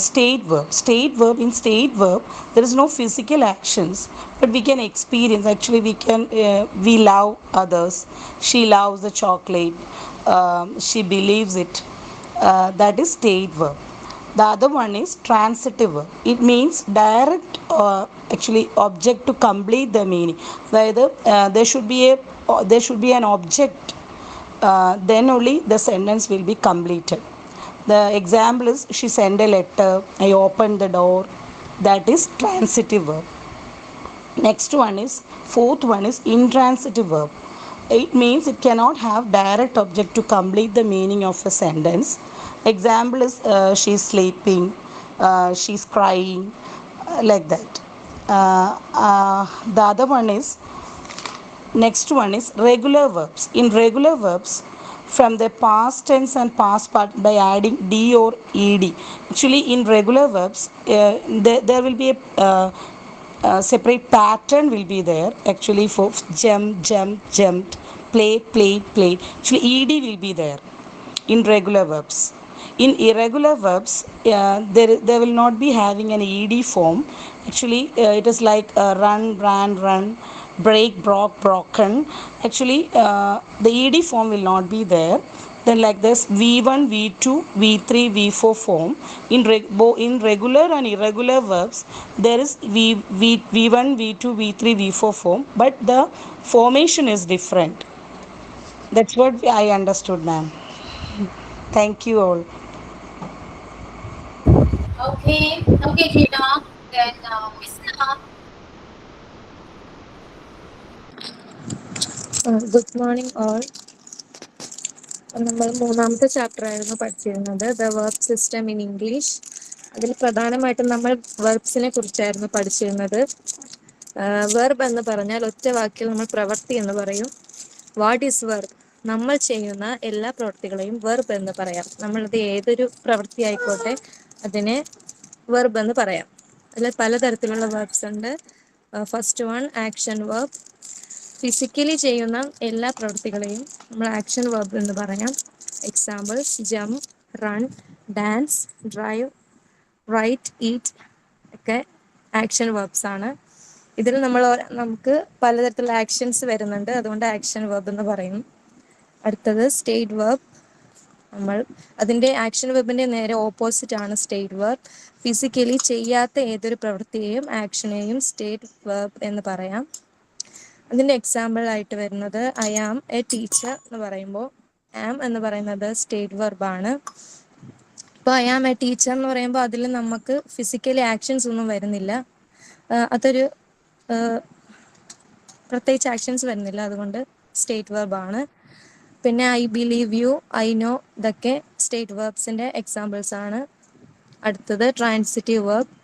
state verb. State verb, in state verb there is no physical actions, but we can experience. Actually we love others. She loves the chocolate. She believes it. That is state verb. The other one is transitive verb. It means direct actually object to complete the meaning. Whether there should be an object, then only the sentence will be completed. The example is, she sent a letter, I opened the door. That is transitive verb. Next one is, fourth one is intransitive verb. It means it cannot have direct object to complete the meaning of a sentence. Example is, she's sleeping, she's crying, like that. The other one is, next one is regular verbs. In regular verbs, from the past tense and past part by adding d or ed. Actually, in regular verbs, there will be a separate pattern will be there. Actually, for jump, jumped, play, played. Actually, ed will be there in regular verbs. In irregular verbs, there will not be having an ed form. Actually, it is like run, ran, run, break, broken. Actually, the ed form will not be there. Then like this, V1, V2, V3, V4 form. In regular and irregular verbs, there is V1, V2, V3, V4 form, but the formation is different. That's what I understood, ma'am. Thank you all. Okay, Gina. Then Miss Na. Good morning all. നമ്മൾ 3ാമത്തെ chapter ആയിരുന്നു പഠിച്ചിരുന്നത്, the verb system in English. അതിൽ പ്രധാനമായിട്ടും നമ്മൾ വെർബ്സിനെ കുറിച്ചായിരുന്നു പഠിച്ചിരുന്നത്. Verb എന്ന് പറഞ്ഞാൽ ഒറ്റ വാക്കിൽ നമ്മൾ പ്രവൃത്തി എന്ന് പറയും. What is verb? നമ്മൾ ചെയ്യുന്ന എല്ലാ പ്രവൃത്തികളെയും വെർബ് എന്ന് പറയാം. നമ്മളത് ഏതൊരു പ്രവൃത്തി ആയിക്കോട്ടെ അതിനെ വെർബ് എന്ന് പറയാം. അതിൽ പലതരത്തിലുള്ള വെർബ്സ് ഉണ്ട്. First one action verb. Physically ചെയ്യുന്ന എല്ലാ പ്രവൃത്തികളെയും നമ്മൾ ആക്ഷൻ വെർബ് എന്ന് പറയാം. Examples jump, run, dance, drive, write, eat ഒക്കെ ആക്ഷൻ വെർബ്സ് ആണ്. ഇതിൽ നമുക്ക് പലതരത്തിലുള്ള ആക്ഷൻസ് വരുന്നുണ്ട്, അതുകൊണ്ട് ആക്ഷൻ വെർബ് എന്ന് പറയും. അടുത്തത് സ്റ്റേറ്റ് വെർബ്. അതിൻ്റെ ആക്ഷൻ വെർബിൻ്റെ നേരെ ഓപ്പോസിറ്റ് ആണ് സ്റ്റേറ്റ് വെർബ്. ഫിസിക്കലി ചെയ്യാത്ത ഏതൊരു പ്രവൃത്തിയെയും ആക്ഷനെയും സ്റ്റേറ്റ് വെർബ് എന്ന് പറയാം. അതിൻ്റെ എക്സാമ്പിൾ ആയിട്ട് വരുന്നത് ഐ ആം എ ടീച്ചർ എന്ന് പറയുമ്പോൾ ആം എന്ന് പറയുന്നത് സ്റ്റേറ്റ് വെർബാണ്. ഇപ്പോൾ ഐ ആം എ ടീച്ചർ എന്ന് പറയുമ്പോൾ അതിൽ നമുക്ക് ഫിസിക്കലി ആക്ഷൻസ് ഒന്നും വരുന്നില്ല, അതൊരു പ്രത്യേകിച്ച് ആക്ഷൻസ് വരുന്നില്ല, അതുകൊണ്ട് സ്റ്റേറ്റ് വെർബാണ്. പിന്നെ I believe you, I know, ഇതൊക്കെ സ്റ്റേറ്റ് വെർബ്സിൻ്റെ എക്സാമ്പിൾസ് ആണ്. അടുത്തത് ട്രാൻസിറ്റീവ് വെർബ്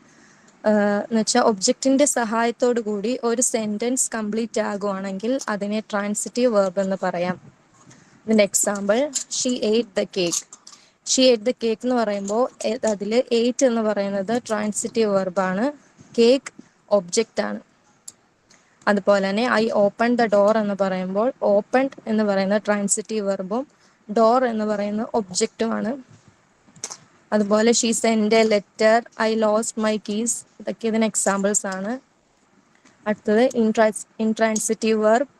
എന്ന് വെച്ചാൽ ഒബ്ജക്റ്റിൻ്റെ സഹായത്തോടു കൂടി ഒരു സെൻറ്റൻസ് കംപ്ലീറ്റ് ആകുവാണെങ്കിൽ അതിനെ ട്രാൻസിറ്റീവ് വെർബ് എന്ന് പറയാം. ഇതിൻ്റെ example she eight the cake. She eight the cake എന്ന് പറയുമ്പോൾ അതിൽ എയ്റ്റ് എന്ന് പറയുന്നത് ട്രാൻസിറ്റീവ് വെർബാണ്, കേക്ക് ഒബ്ജക്റ്റ് ആണ്. അതുപോലെ തന്നെ ഐ ഓപ്പൺ ദ ഡോർ എന്ന് പറയുമ്പോൾ ഓപ്പൺ എന്ന് പറയുന്ന ട്രാൻസിറ്റീവ് വെർബും ഡോർ എന്ന് പറയുന്ന ഒബ്ജക്റ്റുമാണ്. അതുപോലെ she send a letter, I lost my keys, ഇതൊക്കെ ഇതിന് എക്സാമ്പിൾസ് ആണ്. അടുത്തത് ഇൻട്രാൻസിറ്റീവ് വെർബ്.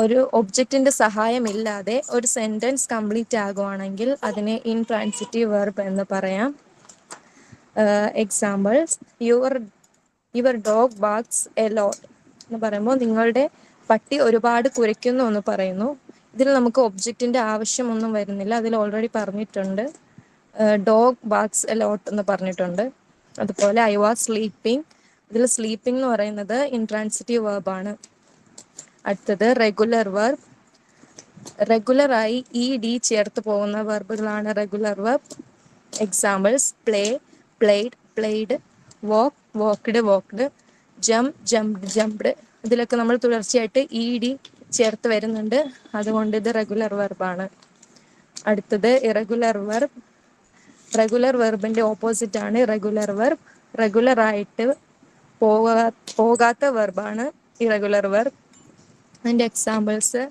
ഒരു ഒബ്ജക്റ്റിന്റെ സഹായമില്ലാതെ ഒരു സെന്റൻസ് കംപ്ലീറ്റ് ആകുവാണെങ്കിൽ അതിനെ ഇൻട്രാൻസിറ്റീവ് വെർബ് എന്ന് പറയാം. Examples your dog barks a lot എന്ന് പറയുമ്പോൾ നിങ്ങളുടെ പട്ടി ഒരുപാട് കുരയ്ക്കുന്നു എന്ന് പറയുന്നു. ഇതിൽ നമുക്ക് ഒബ്ജക്റ്റിന്റെ ആവശ്യമൊന്നും വരുന്നില്ല, അതിൽ ഓൾറെഡി പറഞ്ഞിട്ടുണ്ട്, ഡോഗ് ബാർക്സ് എ ലോട്ട് എന്ന് പറഞ്ഞിട്ടുണ്ട്. അതുപോലെ ഐ വാസ് സ്ലീപ്പിംഗ്, ഇതിൽ സ്ലീപ്പിംഗ് എന്ന് പറയുന്നത് ഇൻട്രാൻസിറ്റീവ് വെർബാണ്. അടുത്തത് റെഗുലർ വെർബ്. റെഗുലറായി ഇ ഡി ചേർത്ത് പോകുന്ന വെർബുകളാണ് regular verb. Examples play, played, played, walk, walked, walked, jump, jumped, jumped. ഇതിലൊക്കെ നമ്മൾ തുടർച്ചയായിട്ട് ഇ ഡി ചേർത്ത് വരുന്നുണ്ട്, അതുകൊണ്ട് ഇത് റെഗുലർ വെർബാണ്. അടുത്തത് ഇറഗുലർ വെർബ്. റെഗുലർ വെർബിന്റെ ഓപ്പോസിറ്റ് ആണ് ഇറഗുലർ വെർബ്. റെഗുലർ ആയിട്ട് പോകാത്ത വെർബാണ് ഇറഗുലർ വെർബ്. അതിൻ്റെ examples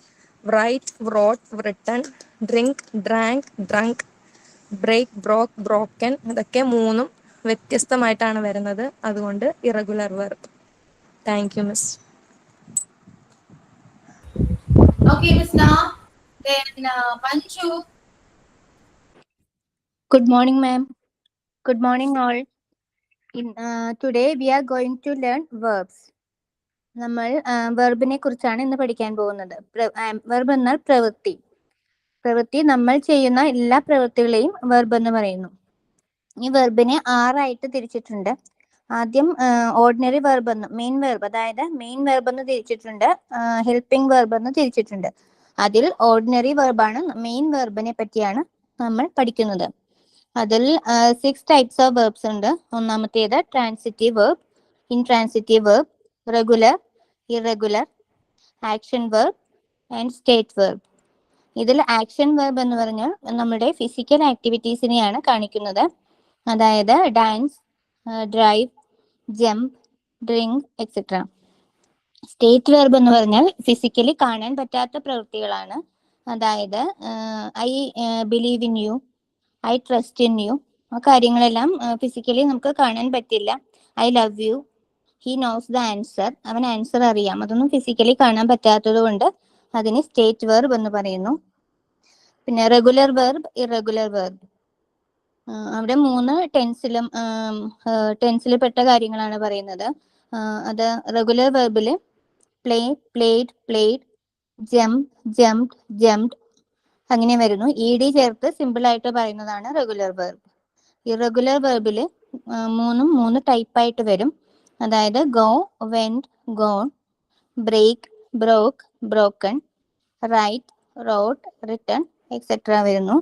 write, wrote, written, drink, drank, drunk, break, broke, broken. ഇതൊക്കെ മൂന്നും വ്യത്യസ്തമായിട്ടാണ് വരുന്നത്, അതുകൊണ്ട് irregular verb. Thank you miss. Okay, Miss Na. Then Panchu. Good morning, ma'am. Good morning, all. Today we are going to learn verbs. നമ്മൾ വെർബിനെ കുറിച്ചാണ് ഇന്ന് പഠിക്കാൻ പോകുന്നത്. വെർബ് എന്നാൽ പ്രവൃത്തി. നമ്മൾ ചെയ്യുന്ന എല്ലാ പ്രവൃത്തികളെയും വെർബ് എന്ന് പറയുന്നു. ഈ വെർബിനെ 6 ആയിട്ട് തിരിച്ചിട്ടുണ്ട്. ആദ്യം ഓർഡിനറി വെർബ് എന്ന്, മെയിൻ വെർബ്, അതായത് മെയിൻ വെർബ് എന്ന് തിരിച്ചിട്ടുണ്ട്, ഹെൽപ്പിംഗ് വെർബ് എന്ന് തിരിച്ചിട്ടുണ്ട്. അതിൽ ഓർഡിനറി വെർബാണ്, മെയിൻ വെർബിനെ പറ്റിയാണ് നമ്മൾ പഠിക്കുന്നത്. അതിൽ 6 ടൈപ്സ് ഓഫ് വെർബ്സ് ഉണ്ട്. ഒന്നാമത്തേത് transitive verb, intransitive verb, regular, irregular, action verb and state verb. ഇതിൽ ആക്ഷൻ വെർബ് എന്ന് പറഞ്ഞാൽ നമ്മുടെ ഫിസിക്കൽ ആക്ടിവിറ്റീസിനെയാണ് കാണിക്കുന്നത്, അതായത് dance, drive, jump, drink etcetera. State verb എന്ന് പറഞ്ഞാൽ ഫിസിക്കലി കാണാൻ പറ്റാത്ത പ്രവൃത്തികളാണ്, അതായത് I believe in you, I trust in you. ആ കാര്യങ്ങളെല്ലാം ഫിസിക്കലി നമുക്ക് കാണാൻ പറ്റില്ല. I love you, he knows the answer, അവൻ ആൻസർ അറിയാം. അതൊന്നും ഫിസിക്കലി കാണാൻ പറ്റാത്തത് കൊണ്ട് അതിന് സ്റ്റേറ്റ് വെർബ് എന്ന് പറയുന്നു. പിന്നെ റെഗുലർ വെർബ്, ഇറഗുലർ വെർബ്. അവിടെ 3 ടെൻസിൽ പെട്ട കാര്യങ്ങളാണ് പറയുന്നത്. അത് റെഗുലർ വെർബില് play, played, played, jump, jumped, jumped അങ്ങനെ വരുന്നു. ഇ ഡി ചേർത്ത് സിമ്പിൾ ആയിട്ട് പറയുന്നതാണ് റെഗുലർ വെർബ്. ഇറഗുലർ വെർബില് 3 ടൈപ്പായിട്ട് വരും, അതായത് go, went, gone, break, broke, broken, write, wrote, written etcetera വരുന്നു.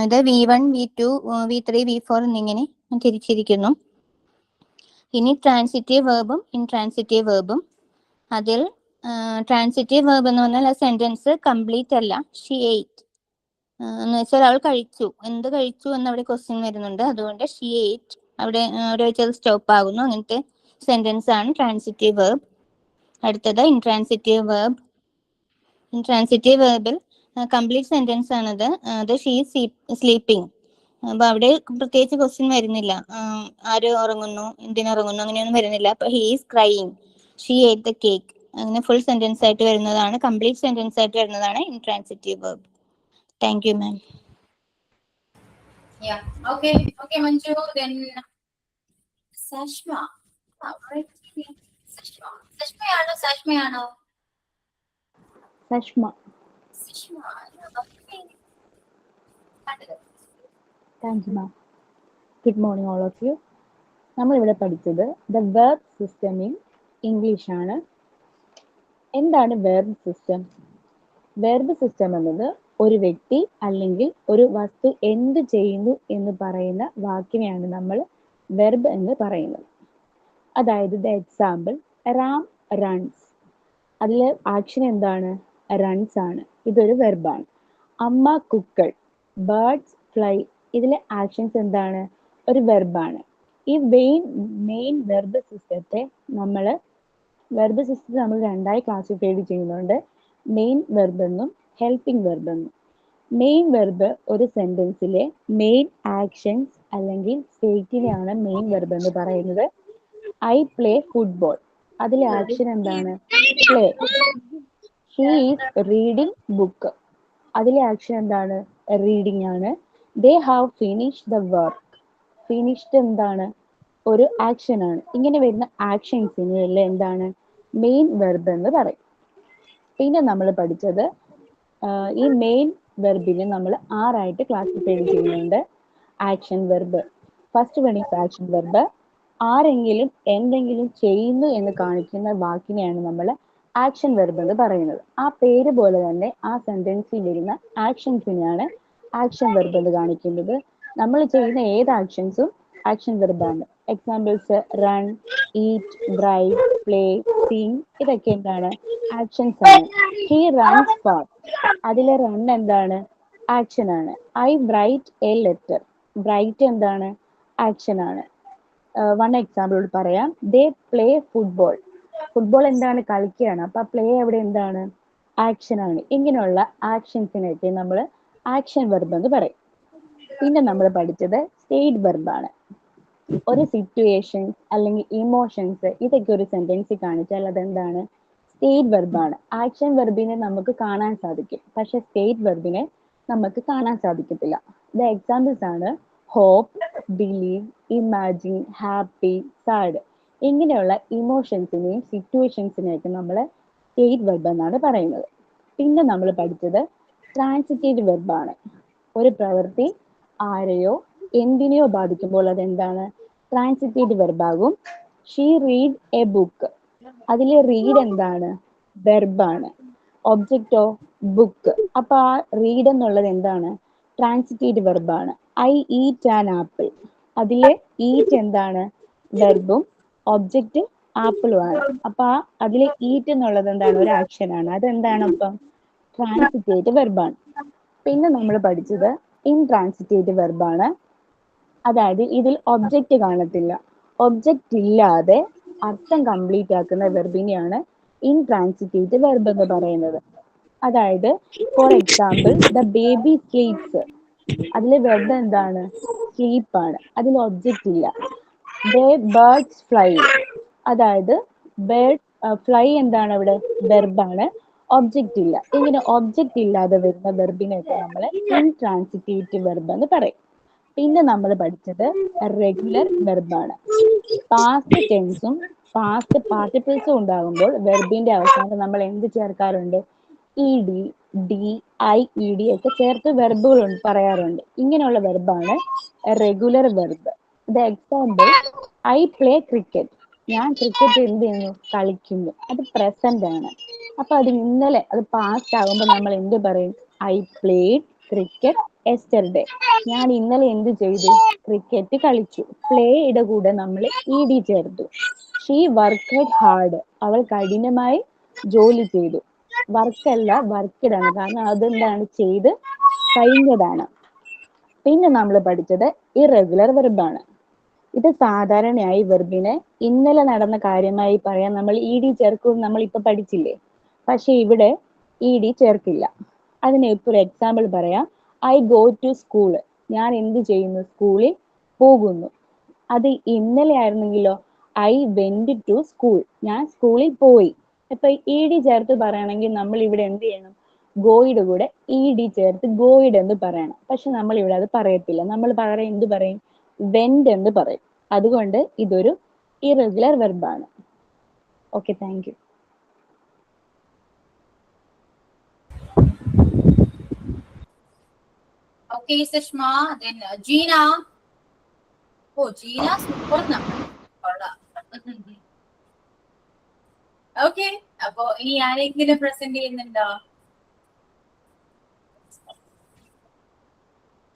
ഇത് V1, V2, V3, V4 എന്നിങ്ങനെ തിരിച്ചിരിക്കുന്നു. ഇനി ട്രാൻസിറ്റീവ് വെർബും ഇൻട്രാൻസിറ്റീവ് വെർബും. അതിൽ ട്രാൻസിറ്റീവ് വെർബ് എന്ന് പറഞ്ഞാൽ ആ സെന്റൻസ് കംപ്ലീറ്റ് അല്ല. ഷീ എയ്റ്റ് എന്ന് വെച്ചാൽ അവൾ കഴിച്ചു, എന്ത് കഴിച്ചു എന്ന് അവിടെ ക്വസ്റ്റ്യൻ വരുന്നുണ്ട്, അതുകൊണ്ട് ഷീ എയ്റ്റ് അവിടെ വെച്ചത് സ്റ്റോപ്പ് ആകുന്നു. അങ്ങനത്തെ സെന്റൻസ് ആണ് ട്രാൻസിറ്റീവ് വെർബ്. അടുത്തത് ഇൻട്രാൻസിറ്റീവ് വെർബ്. ഇൻട്രാൻസിറ്റീവ് വെർബിൽ കംപ്ലീറ്റ് സെന്റൻസ് ആണത്. അത് ഷീ സ്ലീപ്പിംഗ്. അപ്പൊ അവിടെ പ്രത്യേകിച്ച് ക്വസ്റ്റ്യൻ വരുന്നില്ല. ആര് ഉറങ്ങുന്നു, എന്തിനുറങ്ങുന്നു, അങ്ങനെയൊന്നും വരുന്നില്ല. അപ്പൊ ഹീ ഈസ് ക്രൈയിങ്, ഷീ ഏറ്റ് ദ കേക്ക്, അങ്ങനെ ഫുൾ സെന്റൻസ് ആയിട്ട് വരുന്നതാണ്, കംപ്ലീറ്റ് സെന്റൻസ് ആയിട്ട് വരുന്നതാണ് intransitive verb. Thank you ma'am. Yeah. Okay. Okay, Manju. Then Sashma. Sashma. Sashmayano. Sashmayano. Sashma. Sashma. Thank you, ma'am. Good morning, all of you. നമ്മൾ ഇവിടെ പഠിച്ചത് the verb system in English ആണ്. എന്താണ് verb system? Verb system എന്നത് ഒരു വ്യക്തി അല്ലെങ്കിൽ ഒരു വസ്തു എന്ത് ചെയ്യുന്നു എന്ന് പറയുന്ന വാക്കിനെയാണ് നമ്മൾ വെർബ് എന്ന് പറയുന്നത്. അതായത് ദ എക്സാമ്പിൾ റാം റൺസ്, അതിൽ ആക്ഷൻ എന്താണ്? റൺസ് ആണ്. ഇതൊരു വെർബാണ്. അമ്മ കുക്കൾ, ബേർഡ്സ് ഫ്ലൈ, ഇതിലെ ആക്ഷൻസ് എന്താണ്? ഒരു വെർബാണ്. ഈ മെയിൻ വെർബ് സിസ്റ്റത്തെ നമ്മൾ രണ്ടായി ക്ലാസിഫൈ ചെയ്യുന്നുണ്ട്. മെയിൻ വെർബ് എന്നും ഹെൽപ്പിംഗ് വെർബ് എന്നും. മെയിൻ വെർബ് ഒരു സെന്റൻസിലെ മെയിൻ ആക്ഷൻസ് അല്ലെങ്കിൽ സ്റ്റേറ്റിനെയാണ് മെയിൻ വെർബ് എന്ന് പറയുന്നത്. ഐ പ്ലേ ഫുട്ബോൾ, അതിലെ ആക്ഷൻ എന്താണ്? Play. She is reading book, അതിലെ ആക്ഷൻ എന്താണ്? റീഡിംഗ് ആണ്. They have finished the work, finished എന്താണ്? ഒരു ആക്ഷൻ ആണ്. ഇങ്ങനെ വരുന്ന ആക്ഷൻസിന് എല്ലാം എന്താണ്? മെയിൻ വെർബ് എന്ന് പറയും. പിന്നെ നമ്മൾ പഠിച്ചത് ഈ മെയിൻ വെർബിനെ നമ്മൾ 6 ക്ലാസിഫൈ ചെയ്യുന്നുണ്ട്. Action verb, first one is action verb. ആരെങ്കിലും എന്തെങ്കിലും ചെയ്യുന്നു എന്ന് കാണിക്കുന്ന വാക്കിനെയാണ് നമ്മൾ ആക്ഷൻ വെർബ് എന്ന് പറയുന്നത്. ആ പേര് പോലെ തന്നെ ആ സെന്റൻസിൽ വരുന്ന ആക്ഷൻസിനെയാണ് ആക്ഷൻ വെർബ് എന്ന് കാണിക്കുന്നത്. നമ്മൾ ചെയ്യുന്ന ഏത് ആക്ഷൻസും ആക്ഷൻ വെർബാണ്. Examples run, eat, drive, play, sing, ഇതൊക്കെ എന്താണ്? ആക്ഷൻസ് ആണ്. ഹി റൺസ് ഫാസ്റ്റ്, അതിലെ റൺ എന്താണ്? ആക്ഷൻ ആണ്. I write a letter, write എന്താണ്? ആക്ഷൻ ആണ്. വൺ എക്സാമ്പിൾ പറയാം. ദേ പ്ലേ ഫുട്ബോൾ, ഫുട്ബോൾ എന്താണ്? കളിക്കുകയാണ്. അപ്പൊ പ്ലേ എവിടെ എന്താണ്? ആക്ഷൻ ആണ്. ഇങ്ങനെയുള്ള ആക്ഷൻസിനൊക്കെ നമ്മൾ ആക്ഷൻ വെർബ് എന്ന് പറയും. പിന്നെ നമ്മൾ പഠിച്ചത് സ്റ്റേറ്റ് വെർബാണ്. ഒരു സിറ്റുവേഷൻ അല്ലെങ്കിൽ ഇമോഷൻസ് ഇതൊക്കെ ഒരു സെന്റൻസിൽ കാണിച്ചാൽ അതെന്താണ്? സ്റ്റേറ്റ് വെർബാണ്. ആക്ഷൻ വെർബിനെ നമുക്ക് കാണാൻ സാധിക്കും, പക്ഷെ സ്റ്റേറ്റ് വെർബിനെ നമുക്ക് കാണാൻ സാധിക്കത്തില്ല. ദ എക്സാമ്പിൾസ് ആണ് hope, believe, imagine, happy, sad. ഇങ്ങനെയുള്ള ഇമോഷൻസിനെയും സിറ്റുവേഷൻസിനെയൊക്കെ നമ്മൾ സ്റ്റേറ്റ് വെർബ് എന്നാണ് പറയുന്നത്. പിന്നെ നമ്മൾ പഠിച്ചത് ട്രാൻസിറ്റീവ് വെർബാണ്. ഒരു പ്രവൃത്തി ആരെയോ എന്തിനെയോ ബാധിക്കുമ്പോൾ അതെന്താണ്? ട്രാൻസിറ്റീവ് വെർബാകും. ഷീ റീഡ് എ ബുക്ക്, അതിലെ റീഡ് എന്താണ്? വെർബാണ്. ഒബ്ജക്റ്റോ? ബുക്ക്. അപ്പൊ ആ റീഡ് എന്നുള്ളത് എന്താണ്? ട്രാൻസിറ്റീവ് വെർബാണ്. ഐ ഈറ്റ് ആൻ ആപ്പിൾ, അതിലെ ഈറ്റ് എന്താണ്? വെർബും ഒബ്ജക്റ്റ് ആപ്പിളും ആണ്. അപ്പൊ അതിലെ ഈറ്റ് എന്നുള്ളത് എന്താണ്? ഒരു ആക്ഷൻ ആണ്. അതെന്താണ്? അപ്പം ട്രാൻസിറ്റീവ് വെർബാണ്. പിന്നെ നമ്മൾ പഠിച്ചത് ഇൻട്രാൻസിറ്റീവ് വെർബാണ്. അതായത് ഇതിൽ ഒബ്ജക്റ്റ് കാണത്തില്ല. ഒബ്ജക്റ്റ് ഇല്ലാതെ അർത്ഥം കംപ്ലീറ്റ് ആക്കുന്ന വെർബിനെയാണ് ഇൻട്രാൻസിറ്റീവ് വെർബ് എന്ന് പറയുന്നത്. അതായത് for example the baby sleeps, അതിലെ വെർബ് എന്താണ്? സ്ലീപ്പ് ആണ്. അതിൽ ഒബ്ജക്റ്റ് ഇല്ല. ദേ ബേർഡ്സ് ഫ്ലൈ, അതായത് ബേർഡ് ഫ്ലൈ എന്താണ്? അവിടെ വെർബാണ്. ഒബ്ജക്റ്റ് ഇല്ല. ഇങ്ങനെ ഒബ്ജക്റ്റ് ഇല്ലാതെ വരുന്ന വെർബിനെയൊക്കെ നമ്മൾ ഇൻട്രാൻസിറ്റീവ് വെർബ് എന്ന് പറയും. പിന്നെ നമ്മൾ പഠിച്ചത് റെഗുലർ വെർബാണ്. പാസ്റ്റ് ടെൻസും പാസ്റ്റ് പാർട്ടിക്കിൾസും ഉണ്ടാകുമ്പോൾ വെർബിന്റെ അവസാനം നമ്മൾ എന്ത് ചേർക്കാറുണ്ട്? E D, D, I, E D ഒക്കെ ചേർത്ത് വെർബുകൾ പറയാറുണ്ട്. ഇങ്ങനെയുള്ള വെർബാണ് regular verb. The example I play cricket, ഞാൻ ക്രിക്കറ്റ് എന്ത് ചെയ്യുന്നു? കളിക്കുന്നു. അത് പ്രസന്റ് ആണ്. അപ്പൊ അത് ഇന്നലെ, അത് പാസ്റ്റ് ആകുമ്പോൾ നമ്മൾ എന്ത് പറയും? ഐ പ്ലേഡ് ക്രിക്കറ്റ് യെസ്റ്റർഡേ, ഞാൻ ഇന്നലെ എന്ത് ചെയ്തു? ക്രിക്കറ്റ് കളിച്ചു. പ്ലേയുടെ കൂടെ നമ്മൾ ഇ ഡി ചേർത്തു. ഷീ വർക്ക്ഡ് ഹാർഡ്, അവൾ കഠിനമായി ജോലി ചെയ്തു. വർക്കല്ല, വർക്ക്ഡ് ആണ്. കാരണം അതെന്താണ്? ചെയ്ത് കഴിഞ്ഞതാണ്. പിന്നെ നമ്മൾ പഠിച്ചത് ഇറഗുലർ വെർബാണ്. ഇത് സാധാരണയായി വെർബിനെ ഇന്നലെ നടന്ന കാര്യമായി പറയാൻ നമ്മൾ ഇ ഡി ചേർക്കും, നമ്മൾ ഇപ്പൊ പഠിച്ചില്ലേ. പക്ഷെ ഇവിടെ ഇ ഡി ചേർക്കില്ല. അതിന് ഇപ്പോൾ ഒരു എക്സാമ്പിൾ പറയാം. I go to school. ഞാൻ എന്ത് ചെയ്യുന്നു? സ്കൂളിൽ പോകുന്നു. അത് ഇന്നലെ ആയിരുന്നെങ്കിലോ ഐ വെന്റ് ടു സ്കൂൾ. ഞാൻ സ്കൂളിൽ പോയി. ഇപ്പൊ ഇ ഡി ചേർത്ത് പറയണമെങ്കിൽ നമ്മൾ ഇവിടെ എന്ത് ചെയ്യണം? ഗോയുടെ കൂടെ ഇ ഡി ചേർത്ത് ഗോയിഡ് എന്ന് പറയണം. പക്ഷെ നമ്മൾ ഇവിടെ അത് പറയത്തില്ല. നമ്മൾ പകരം എന്ത് പറയും? വെന്റ് എന്ന് പറയും. അതുകൊണ്ട് ഇതൊരു ഇറഗുലർ വെർബാണ്. Okay, thank you. Okay, Sushma. Then Gina. Oh, Gina, super number. Okay, അപ്പൊ ഇനി ആരെങ്കിലും പ്രസന്റ് ചെയ്യുന്നുണ്ടോ?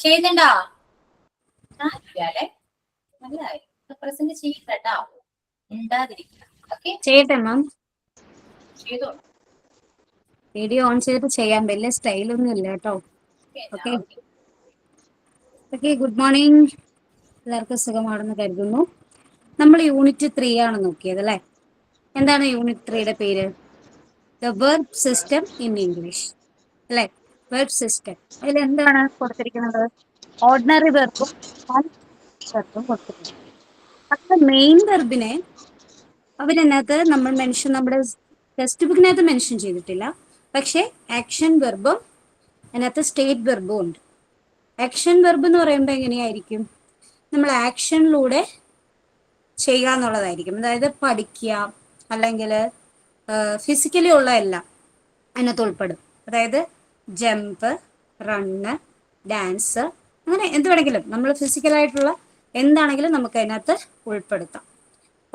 ചെയ്യുന്നുണ്ടോ? അല്ലേ, നല്ലതായി. പ്രസന്റ് ചെയ്യട്ടോ, ഉണ്ടാതിരിക്കുക. ഓക്കെ, ചെയ്യട്ടെ മാം. ചെയ്തോളൂ. വീഡിയോ ഓൺ ചെയ്തിട്ട് ചെയ്യാൻ വലിയ സ്റ്റൈലൊന്നും ഇല്ല കേട്ടോ. Okay okay, good morning. എല്ലാവർക്കും സുഖമാണെന്ന് കരുതുന്നു. നമ്മൾ യൂണിറ്റ് 3 ആണ് നോക്കിയത് അല്ലേ? എന്താണ് യൂണിറ്റ് 3യുടെ പേര്? The verb system in English അല്ലേ? Verb system. അതിൽ എന്താണ് കൊടുത്തിരിക്കുന്നത്? ഓർഡിനറി വെർബും വെർബും കൊടുത്തിട്ടുണ്ട്. പക്ഷെ മെയിൻ വെർബിനെ അവരതിനകത്ത് നമ്മുടെ ടെക്സ്റ്റ് ബുക്കിനകത്ത് മെൻഷൻ ചെയ്തിട്ടില്ല. പക്ഷെ ആക്ഷൻ വെർബും അതിനകത്ത് സ്റ്റേറ്റ് വെർബും ഉണ്ട്. ആക്ഷൻ വെർബ് എന്ന് പറയുമ്പോൾ എങ്ങനെയായിരിക്കും? നമ്മൾ ആക്ഷനിലൂടെ ചെയ്യുക എന്നുള്ളതായിരിക്കും. അതായത് പഠിക്കുക, അല്ലെങ്കിൽ ഫിസിക്കലി ഉള്ള എല്ലാം അതിനകത്ത് ഉൾപ്പെടും. അതായത് ജമ്പ്, റണ്ണ്, ഡാൻസ്, അങ്ങനെ എന്ത് വേണമെങ്കിലും നമ്മൾ ഫിസിക്കലായിട്ടുള്ള എന്താണെങ്കിലും നമുക്ക് അതിനകത്ത് ഉൾപ്പെടുത്താം.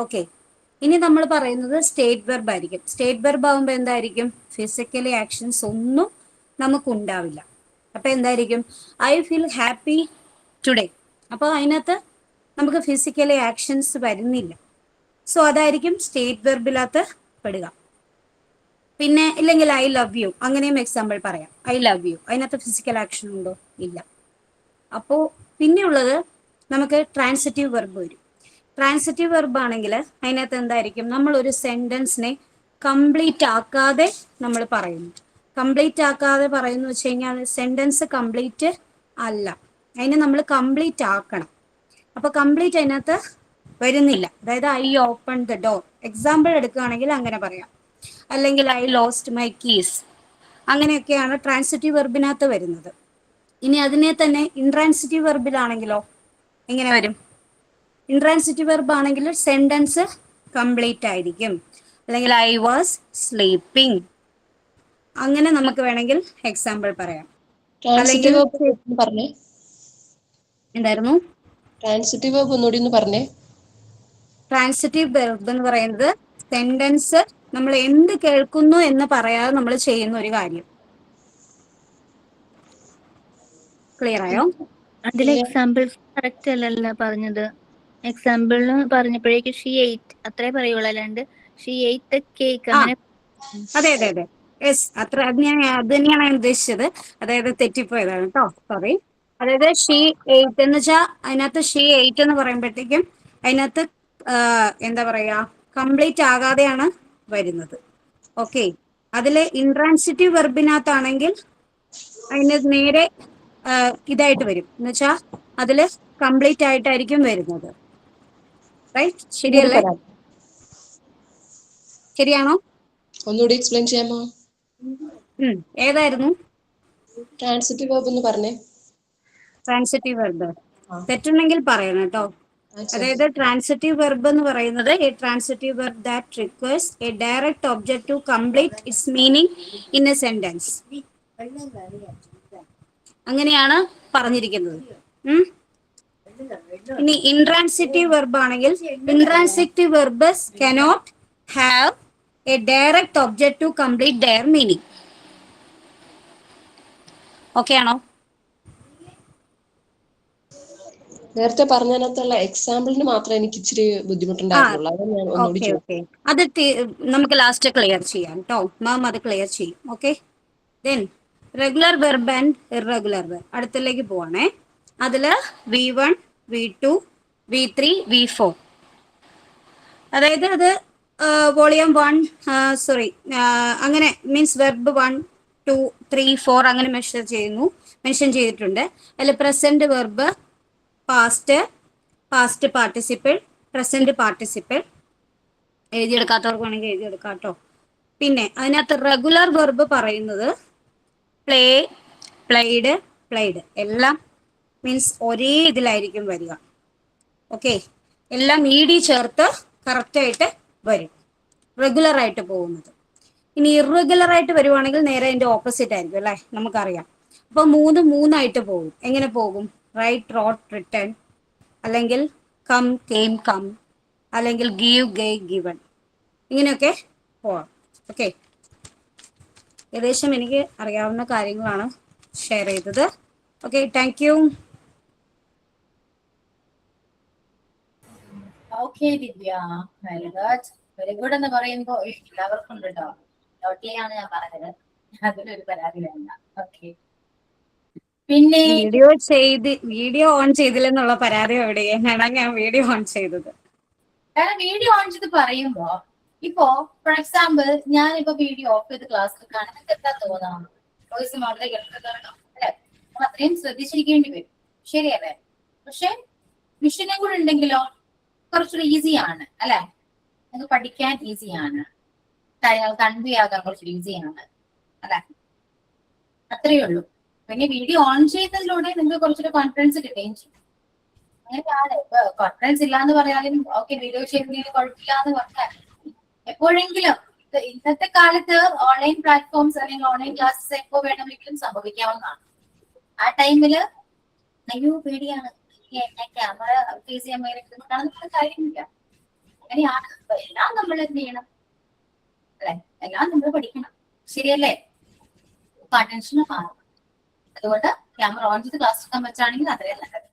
ഓക്കെ, ഇനി നമ്മൾ പറയുന്നത് സ്റ്റേറ്റ് വെർബ് ആയിരിക്കും. സ്റ്റേറ്റ് വെർബ് ആകുമ്പോൾ എന്തായിരിക്കും? ഫിസിക്കലി ആക്ഷൻസ് ഒന്നും നമുക്കുണ്ടാവില്ല. അപ്പൊ എന്തായിരിക്കും? I feel happy today. അപ്പോൾ അതിനകത്ത് നമുക്ക് ഫിസിക്കലി ആക്ഷൻസ് വരുന്നില്ല. സോ അതായിരിക്കും സ്റ്റേറ്റ് വെർബിനകത്ത് പെടുക. പിന്നെ ഇല്ലെങ്കിൽ ഐ ലവ് യു, അങ്ങനെയും എക്സാമ്പിൾ പറയാം. ഐ ലവ് യു, അതിനകത്ത് ഫിസിക്കൽ ആക്ഷൻ ഉണ്ടോ? ഇല്ല. അപ്പോൾ പിന്നെയുള്ളത് നമുക്ക് ട്രാൻസിറ്റീവ് വെർബ് വരും. ട്രാൻസിറ്റീവ് വെർബ് ആണെങ്കിൽ അതിനകത്ത് എന്തായിരിക്കും? നമ്മൾ ഒരു സെന്റൻസിനെ കംപ്ലീറ്റ് ആക്കാതെ നമ്മൾ പറയുന്നു. കംപ്ലീറ്റ് ആക്കാതെ പറയുന്നു വെച്ച് കഴിഞ്ഞാൽ സെന്റൻസ് കംപ്ലീറ്റ് അല്ല, അതിനെ നമ്മൾ കംപ്ലീറ്റ് ആക്കണം. അപ്പൊ കംപ്ലീറ്റ് അതിനകത്ത് വരുന്നില്ല. അതായത് I open the door, example എടുക്കുകയാണെങ്കിൽ അങ്ങനെ പറയാം. അല്ലെങ്കിൽ ഐ ലോസ്റ്റ് മൈ കീസ്, അങ്ങനെയൊക്കെയാണ് ട്രാൻസിറ്റീവ് വെർബിനകത്ത് വരുന്നത്. ഇനി അതിനെ തന്നെ ഇൻട്രാൻസിറ്റീവ് വെർബിലാണെങ്കിലോ എങ്ങനെ വരും? ഇൻട്രാൻസിറ്റീവ് വെർബ് ആണെങ്കിൽ സെന്റൻസ് കംപ്ലീറ്റ് ആയിരിക്കും. അല്ലെങ്കിൽ ഐ വാസ് സ്ലീപ്പിംഗ്, അങ്ങനെ നമുക്ക് വേണമെങ്കിൽ എക്സാമ്പിൾ പറയാം. അല്ലെങ്കിൽ എന്തായിരുന്നു ട്രാൻസിറ്റീവ് വെർബ് ഒന്നുകൂടി ഒന്ന് പറഞ്ഞേ. ട്രാൻസിറ്റീവ് വെർബ് എന്ന് പറയുന്നത് സെന്റൻസ് നമ്മൾ എന്ത് കേൾക്കുന്നു എന്ന് പറയാതെ നമ്മൾ ചെയ്യുന്ന ഒരു കാര്യം. ക്ലിയർ ആയോ? അതിലെ എക്സാമ്പിൾസ് കറക്റ്റ് അല്ലല്ലോ പറഞ്ഞത്. എക്സാമ്പിൾ പറഞ്ഞപ്പോഴേക്ക് ഷീ എയ്റ്റ് അത്രേ പറയുള്ളൂ, അല്ലാണ്ട് ഷീ എയ്റ്റ് കേക്ക് അങ്ങനെ. അതെ അതെ അതെ, യെസ്, അത് തന്നെയാണ് ഞാൻ ഉദ്ദേശിച്ചത്. അതായത് തെറ്റിപ്പോയതാണ് കേട്ടോ, സോറി. അതായത് ഷീ എയ്റ്റ് എന്ന് വെച്ചാൽ അതിനകത്ത് ഷീ എയ്റ്റ് എന്ന് പറയുമ്പോഴത്തേക്കും അതിനകത്ത് എന്താ പറയാ, കംപ്ലീറ്റ് ആകാതെയാണ് വരുന്നത്. ഓക്കെ, അതിലെ ഇൻട്രാൻസിറ്റീവ് വെർബിനകത്താണെങ്കിൽ അതിന് നേരെ ഇതായിട്ട് വരും. എന്ന് വെച്ചാൽ അതില് കംപ്ലീറ്റ് ആയിട്ടായിരിക്കും വരുന്നത്. റൈറ്റ്? ശരിയല്ലേ? ശരിയാണോ? ഒന്നുകൂടി എക്സ്പ്ലെയിൻ ചെയ്യാമോ? ഏതായിരുന്നു ട്രാൻസിറ്റീവ് വെർബ് എന്ന് പറഞ്ഞേ. ട്രാൻസിറ്റീവ് വെർബ് തെറ്റുണ്ടെങ്കിൽ പറയണം കേട്ടോ. അതായത് ട്രാൻസിറ്റീവ് വെർബ് എന്ന് പറയുന്നത് a transitive verb that requires a direct object to complete its meaning in a sentence. അങ്ങനെയാണ് പറഞ്ഞിരിക്കുന്നത്. ഇനി ഇൻട്രാൻസിറ്റീവ് വെർബ് ആണെങ്കിൽ intransitive verbs cannot have a direct object to complete their meaning. Okay ആണോ? നേരത്തെ പറഞ്ഞതിനകത്തുള്ള എക്സാമ്പിളിന് മാത്രമേ എനിക്ക് ഇച്ചിരി ബുദ്ധിമുട്ടുണ്ടായിരുന്നുള്ളൂ. അത് ഞാൻ ഒന്നുകൂടി ചോദിച്ചു. അത് നമുക്ക് ലാസ്റ്റ് ക്ലിയർ ചെയ്യാം കേട്ടോ. മാം അത് ക്ലിയർ ചെയ്യും. Okay, then regular verb and irregular verb അടുത്തിലേക്ക് പോവാണേ. അതില് V1, V2, V3, V4, അതായത് അത് വോളിയം 1 അങ്ങനെ മീൻസ് വെർബ് 1, 2, 3, 4 അങ്ങനെ മെൻഷൻ ചെയ്തിട്ടുണ്ട്. അതിൽ present verb, past, past participle, present participle എഴുതിയെടുക്കാത്തവർക്ക് വേണമെങ്കിൽ എഴുതിയെടുക്കാം കേട്ടോ. പിന്നെ അതിനകത്ത് റെഗുലർ വെർബ് പറയുന്നത് പ്ലേ, പ്ലേഡ്, പ്ലേഡ് എല്ലാം മീൻസ് ഒരേ ഇതിലായിരിക്കും വരിക. ഓക്കെ, എല്ലാം ചേർത്ത് കറക്റ്റായിട്ട് വരും റെഗുലർ ആയിട്ട് പോകുന്നത്. ഇനി ഇറഗുലർ ആയിട്ട് വരുവാണെങ്കിൽ നേരെ അതിന്റെ ഓപ്പോസിറ്റ് ആയിരിക്കും അല്ലേ, നമുക്കറിയാം. അപ്പൊ 3 പോകും. എങ്ങനെ പോകും? റൈറ്റ്, റോട്ട്, റിട്ടേൺ, അല്ലെങ്കിൽ കം, കെയിം, കം, അല്ലെങ്കിൽ ഗീവ്, ഗെയ്, ഗിവൺ, ഇങ്ങനെയൊക്കെ പോവാം. ഓക്കെ, ഏകദേശം എനിക്ക് അറിയാവുന്ന കാര്യങ്ങളാണ് ഷെയർ ചെയ്തത്. Okay, thank U. ഓക്കെ ദിവ്യ, വെരി ഗുഡ്. വെരി ഗുഡ് എന്ന് പറയുമ്പോ എല്ലാവർക്കും ഉണ്ട് കേട്ടോ. ഡോട്ടിയാണ് ഞാൻ പറഞ്ഞത്, അതിലൊരു പരാതി വേണ്ട. ഓക്കെ, പിന്നെ വീഡിയോ ഓൺ ചെയ്തില്ലെന്നുള്ള പരാതി എവിടെയാണ്? ഞാൻ വീഡിയോ ഓൺ ചെയ്തത്. കാരണം വീഡിയോ ഓൺ ചെയ്ത് പറയുമ്പോ ഇപ്പോ ഫോർ എക്സാമ്പിൾ ഞാനിപ്പോ വീഡിയോ ഓഫ് ചെയ്ത് ക്ലാസ് എടുക്കുകയാണ്, നിങ്ങൾക്ക് എന്താ തോന്നാം? വോയിസ് വളരെ കേൾക്കുന്നതാണോ അല്ലെ? അത്രയും ശ്രദ്ധിച്ചിരിക്കേണ്ടി വരും, ശരിയല്ലേ? പക്ഷെ മിഷനും കൂടെ ഉണ്ടെങ്കിലോ കുറച്ചുകൂടി ഈസിയാണ് അല്ലെ? നിങ്ങൾക്ക് പഠിക്കാൻ ഈസിയാണ്, കാര്യങ്ങൾ കൺവേ ആകാൻ കുറച്ച് ഈസിയാണ് അല്ലെ? അത്രയേ ഉള്ളൂ. പിന്നെ വീഡിയോ ഓൺ ചെയ്യുന്നതിലൂടെ നിങ്ങൾക്ക് കുറച്ചുകൂടി കോൺഫിഡൻസ് കിട്ടുകയും ചെയ്യും. അങ്ങനെയാണ്. ഇപ്പൊ കോൺഫിഡൻസ് ഇല്ലാന്ന് പറയാനും ഓക്കെ വീഡിയോ ചെയ്യുന്നതിന് കുഴപ്പമില്ല എന്ന് പറഞ്ഞാൽ എപ്പോഴെങ്കിലും ഇന്നത്തെ കാലത്ത് ഓൺലൈൻ പ്ലാറ്റ്ഫോംസ് അല്ലെങ്കിൽ ഓൺലൈൻ ക്ലാസ്സസ് എപ്പോ വേണമെങ്കിലും സംഭവിക്കാവുന്നതാണ്. ആ ടൈമില് അയ്യോ പേടിയാണ് ക്യാമറ ഫേസ് ചെയ്യാൻ ഭയങ്കര കാര്യമില്ല. അങ്ങനെയാണ്. എല്ലാം നമ്മൾ എന്ത് ചെയ്യണം അല്ലെ? എല്ലാം നമ്മൾ പഠിക്കണം, ശരിയല്ലേ? അറ്റൻഷൻ മാറും. അതുകൊണ്ട് ക്യാമറ ഓൺ ചെയ്ത് ക്ലാസ് എടുക്കാൻ പറ്റുകയാണെങ്കിൽ അത്രയും നല്ലത്.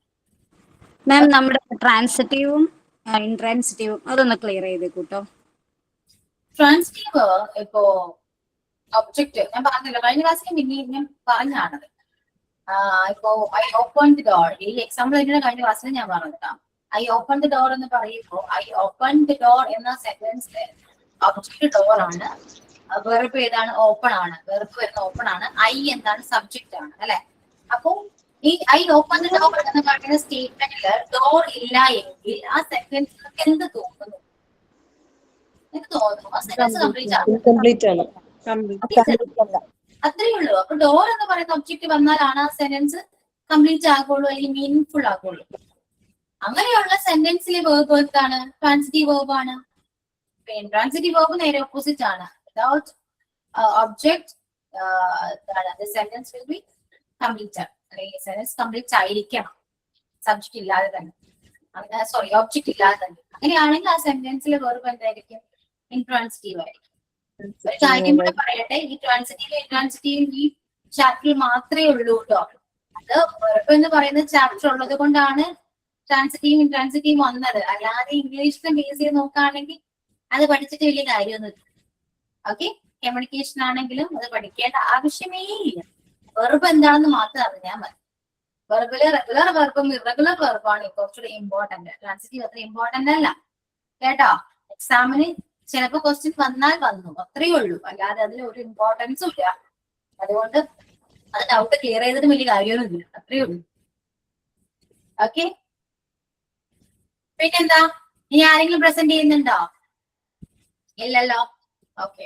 മാം, നമ്മുടെ ട്രാൻസിറ്റീവും ഇൻട്രാൻസിറ്റീവും അതൊന്ന് ക്ലിയർ ചെയ്തേ കൂട്ടോ. ട്രാൻസിറ്റീവ് ഇപ്പോ ഒബ്ജക്റ്റ് ഞാൻ പറഞ്ഞില്ല, കഴിഞ്ഞ ക്ലാസ്സിൽ ഞാൻ പറഞ്ഞാണത്. ഇപ്പോ ഐ ഓപ്പൺ ദി ഡോർ, ഈ എക്സാമ്പിൾ തന്നെ കഴിഞ്ഞ ക്ലാസ്സിൽ ഞാൻ പറഞ്ഞിട്ടാണ്. ഐ ഓപ്പൺ ദി ഡോർ എന്ന് പറയുമ്പോൾ ഐ ഓപ്പൺ ദി ഡോർ എന്ന സെന്റൻസിലെ ഒബ്ജക്റ്റ് ഡോർ ആണ്, വെർബ് ഏതാണ്? ഓപ്പൺ ആണ്. വെർബ് വരുന്ന ഓപ്പൺ ആണ്. ഐ എന്താണ്? സബ്ജക്റ്റ് ആണ് അല്ലെ? അപ്പോ ഈ ഐ ഓപ്പൺ ദി ഡോർ എന്ന് പറയുന്ന സ്റ്റേറ്റ്മെന്റിൽ ഡോർ ഇല്ല എങ്കിൽ ആ സെന്റൻസ് എന്ത് തോന്നുന്നു? എന്ത് തോന്നുന്നു? ആ സെന്റൻസ് ഇൻകംപ്ലീറ്റ് ആണ്. അത്രയേ ഉള്ളൂ. അപ്പൊ ഡോർ എന്ന് പറയുന്ന ഒബ്ജക്റ്റ് വന്നാലാണ് ആ സെന്റൻസ് കംപ്ലീറ്റ് ആകുള്ളൂ, അല്ലെങ്കിൽ മീനിങ് ആകുള്ളൂ. അങ്ങനെയുള്ള സെന്റൻസിലെ വേർബ് എന്താണ്? ട്രാൻസിറ്റീവ് വേർബ് ആണ്. ട്രാൻസിറ്റീവ് വേർബ് നേരെ ഓപ്പോസിറ്റ് ആണ്. Without object sentence will be complete, അല്ലെങ്കിൽ സെന്റൻസ് കംപ്ലീറ്റ് ആയിരിക്കണം സബ്ജക്ട് ഇല്ലാതെ തന്നെ, സോറി ഒബ്ജക്ട് ഇല്ലാതെ തന്നെ. അങ്ങനെയാണെങ്കിൽ ആ സെന്റൻസിലെ വേർബ് എന്തായിരിക്കും? ഇൻട്രാൻസിറ്റീവ് ആയിരിക്കും. ഒരു കാര്യം കൂടെ പറയട്ടെ, ഈ ട്രാൻസിറ്റീവ് ഇൻട്രാൻസിറ്റീവ് ഈ ചാപ്റ്ററിൽ മാത്രമേ ഉള്ളൂ കേട്ടോ. അത് വെർബ് എന്ന് പറയുന്ന ചാപ്റ്റർ ഉള്ളത് കൊണ്ടാണ് ട്രാൻസിറ്റീവ് ഇൻട്രാൻസിറ്റീവ് വന്നത്. അല്ലാതെ ഇംഗ്ലീഷിലെ ബേസ് ചെയ്ത് നോക്കുകയാണെങ്കിൽ അത് പഠിച്ചിട്ട് വലിയ കാര്യമൊന്നുമില്ല. ഓക്കെ, കമ്മ്യൂണിക്കേഷൻ ആണെങ്കിലും അത് പഠിക്കേണ്ട ആവശ്യമേ ഇല്ല. വെർബ് എന്താണെന്ന് മാത്രം അറിഞ്ഞാൽ മതി. വെർബില് റെഗുലർ വെർബും ഇറഗുലർ വെർബാണ് കുറച്ചുകൂടി ഇമ്പോർട്ടന്റ്. ട്രാൻസിറ്റീവ് അത്ര ഇമ്പോർട്ടന്റ് അല്ല കേട്ടോ. എക്സാമിന് ചിലപ്പോ ക്വസ്റ്റ്യൻ വന്നാൽ വന്നു, അത്രയേ ഉള്ളൂ. അല്ലാതെ അതിൽ ഒരു ഇമ്പോർട്ടൻസും ഇല്ല. അതുകൊണ്ട് അത് ഡൗട്ട് ക്ലിയർ ചെയ്തിട്ട് വലിയ കാര്യമൊന്നുമില്ല, അത്രയേ ഉള്ളൂ. ഓക്കെ, പിന്നെന്താ? ഇനി ആരെങ്കിലും പ്രസന്റ് ചെയ്യുന്നുണ്ടോ? ഇല്ലല്ലോ. ഓക്കെ,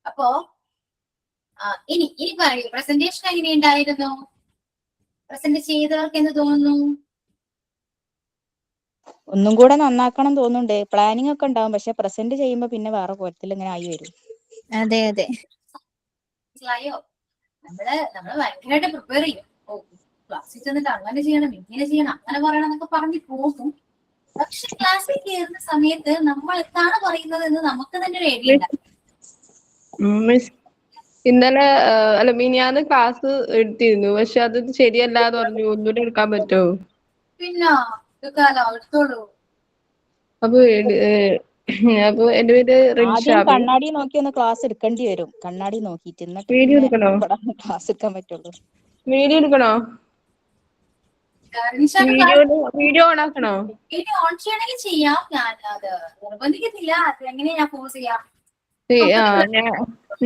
അപ്പോ ഇനി പറയൂ, പ്രസന്റേഷൻ എങ്ങനെയുണ്ടായിരുന്നു? പ്രസന്റ് ചെയ്തവർക്ക് എന്ത് തോന്നുന്നു? ഒന്നും കൂടെ നന്നാക്കണം തോന്നുന്നുണ്ട്. പ്ലാനിങ് ഒക്കെ ഉണ്ടാവും, പക്ഷെ പ്രസന്റ് ചെയ്യുമ്പോ പിന്നെ വേറെ പോലത്തിൽ ഇങ്ങനെ ആയി വരും. അതെ അതെ, മനസ്സിലായോ? നമ്മള് ഭയങ്കരമായിട്ട് പ്രിപ്പയർ ചെയ്യും. ഓ, ക്ലാസ്സിൽ ചെന്നിട്ട് അങ്ങനെ ചെയ്യണം, ഇങ്ങനെ ചെയ്യണം, അങ്ങനെ പറയണം എന്നൊക്കെ പറഞ്ഞു പോകും. പക്ഷെ ക്ലാസ്സിൽ കയറുന്ന സമയത്ത് നമ്മൾ എന്താണ് പറയുന്നത് എന്ന് നമുക്ക് തന്നെ ഒരു ഐഡിയ ഉണ്ടാവും. ഇന്നലെ അല്ല മിനിയാന്ന് ക്ലാസ് എടുത്തിരുന്നു, പക്ഷെ അത് ശരിയല്ലാന്ന് പറഞ്ഞു. ഒന്നുകൂടെ എടുക്കാൻ പറ്റുമോ? പിന്നെ എടുത്തോളൂ. അപ്പൊ എന്റെ പേര് ആദ്യം കണ്ണാടി നോക്കി ഒന്ന് ക്ലാസ് എടുക്കേണ്ടി വരും. കണ്ണാടി നോക്കിയിട്ട് എന്നിട്ട് വീഡിയോ എടുക്കണോ? ക്ലാസ് എടുക്കാൻ പറ്റുള്ളൂ. വീഡിയോ എടുക്കണോ? വീഡിയോ ഓൺ ആക്കണോ? വീഡിയോ ഓൺ ചെയ്യണമെങ്കിൽ ചെയ്യാം, ഞാൻ അത് നിർബന്ധിക്കുന്നില്ല. അത് എങ്ങനെയാ ഞാൻ പോസ് ചെയ്യാം?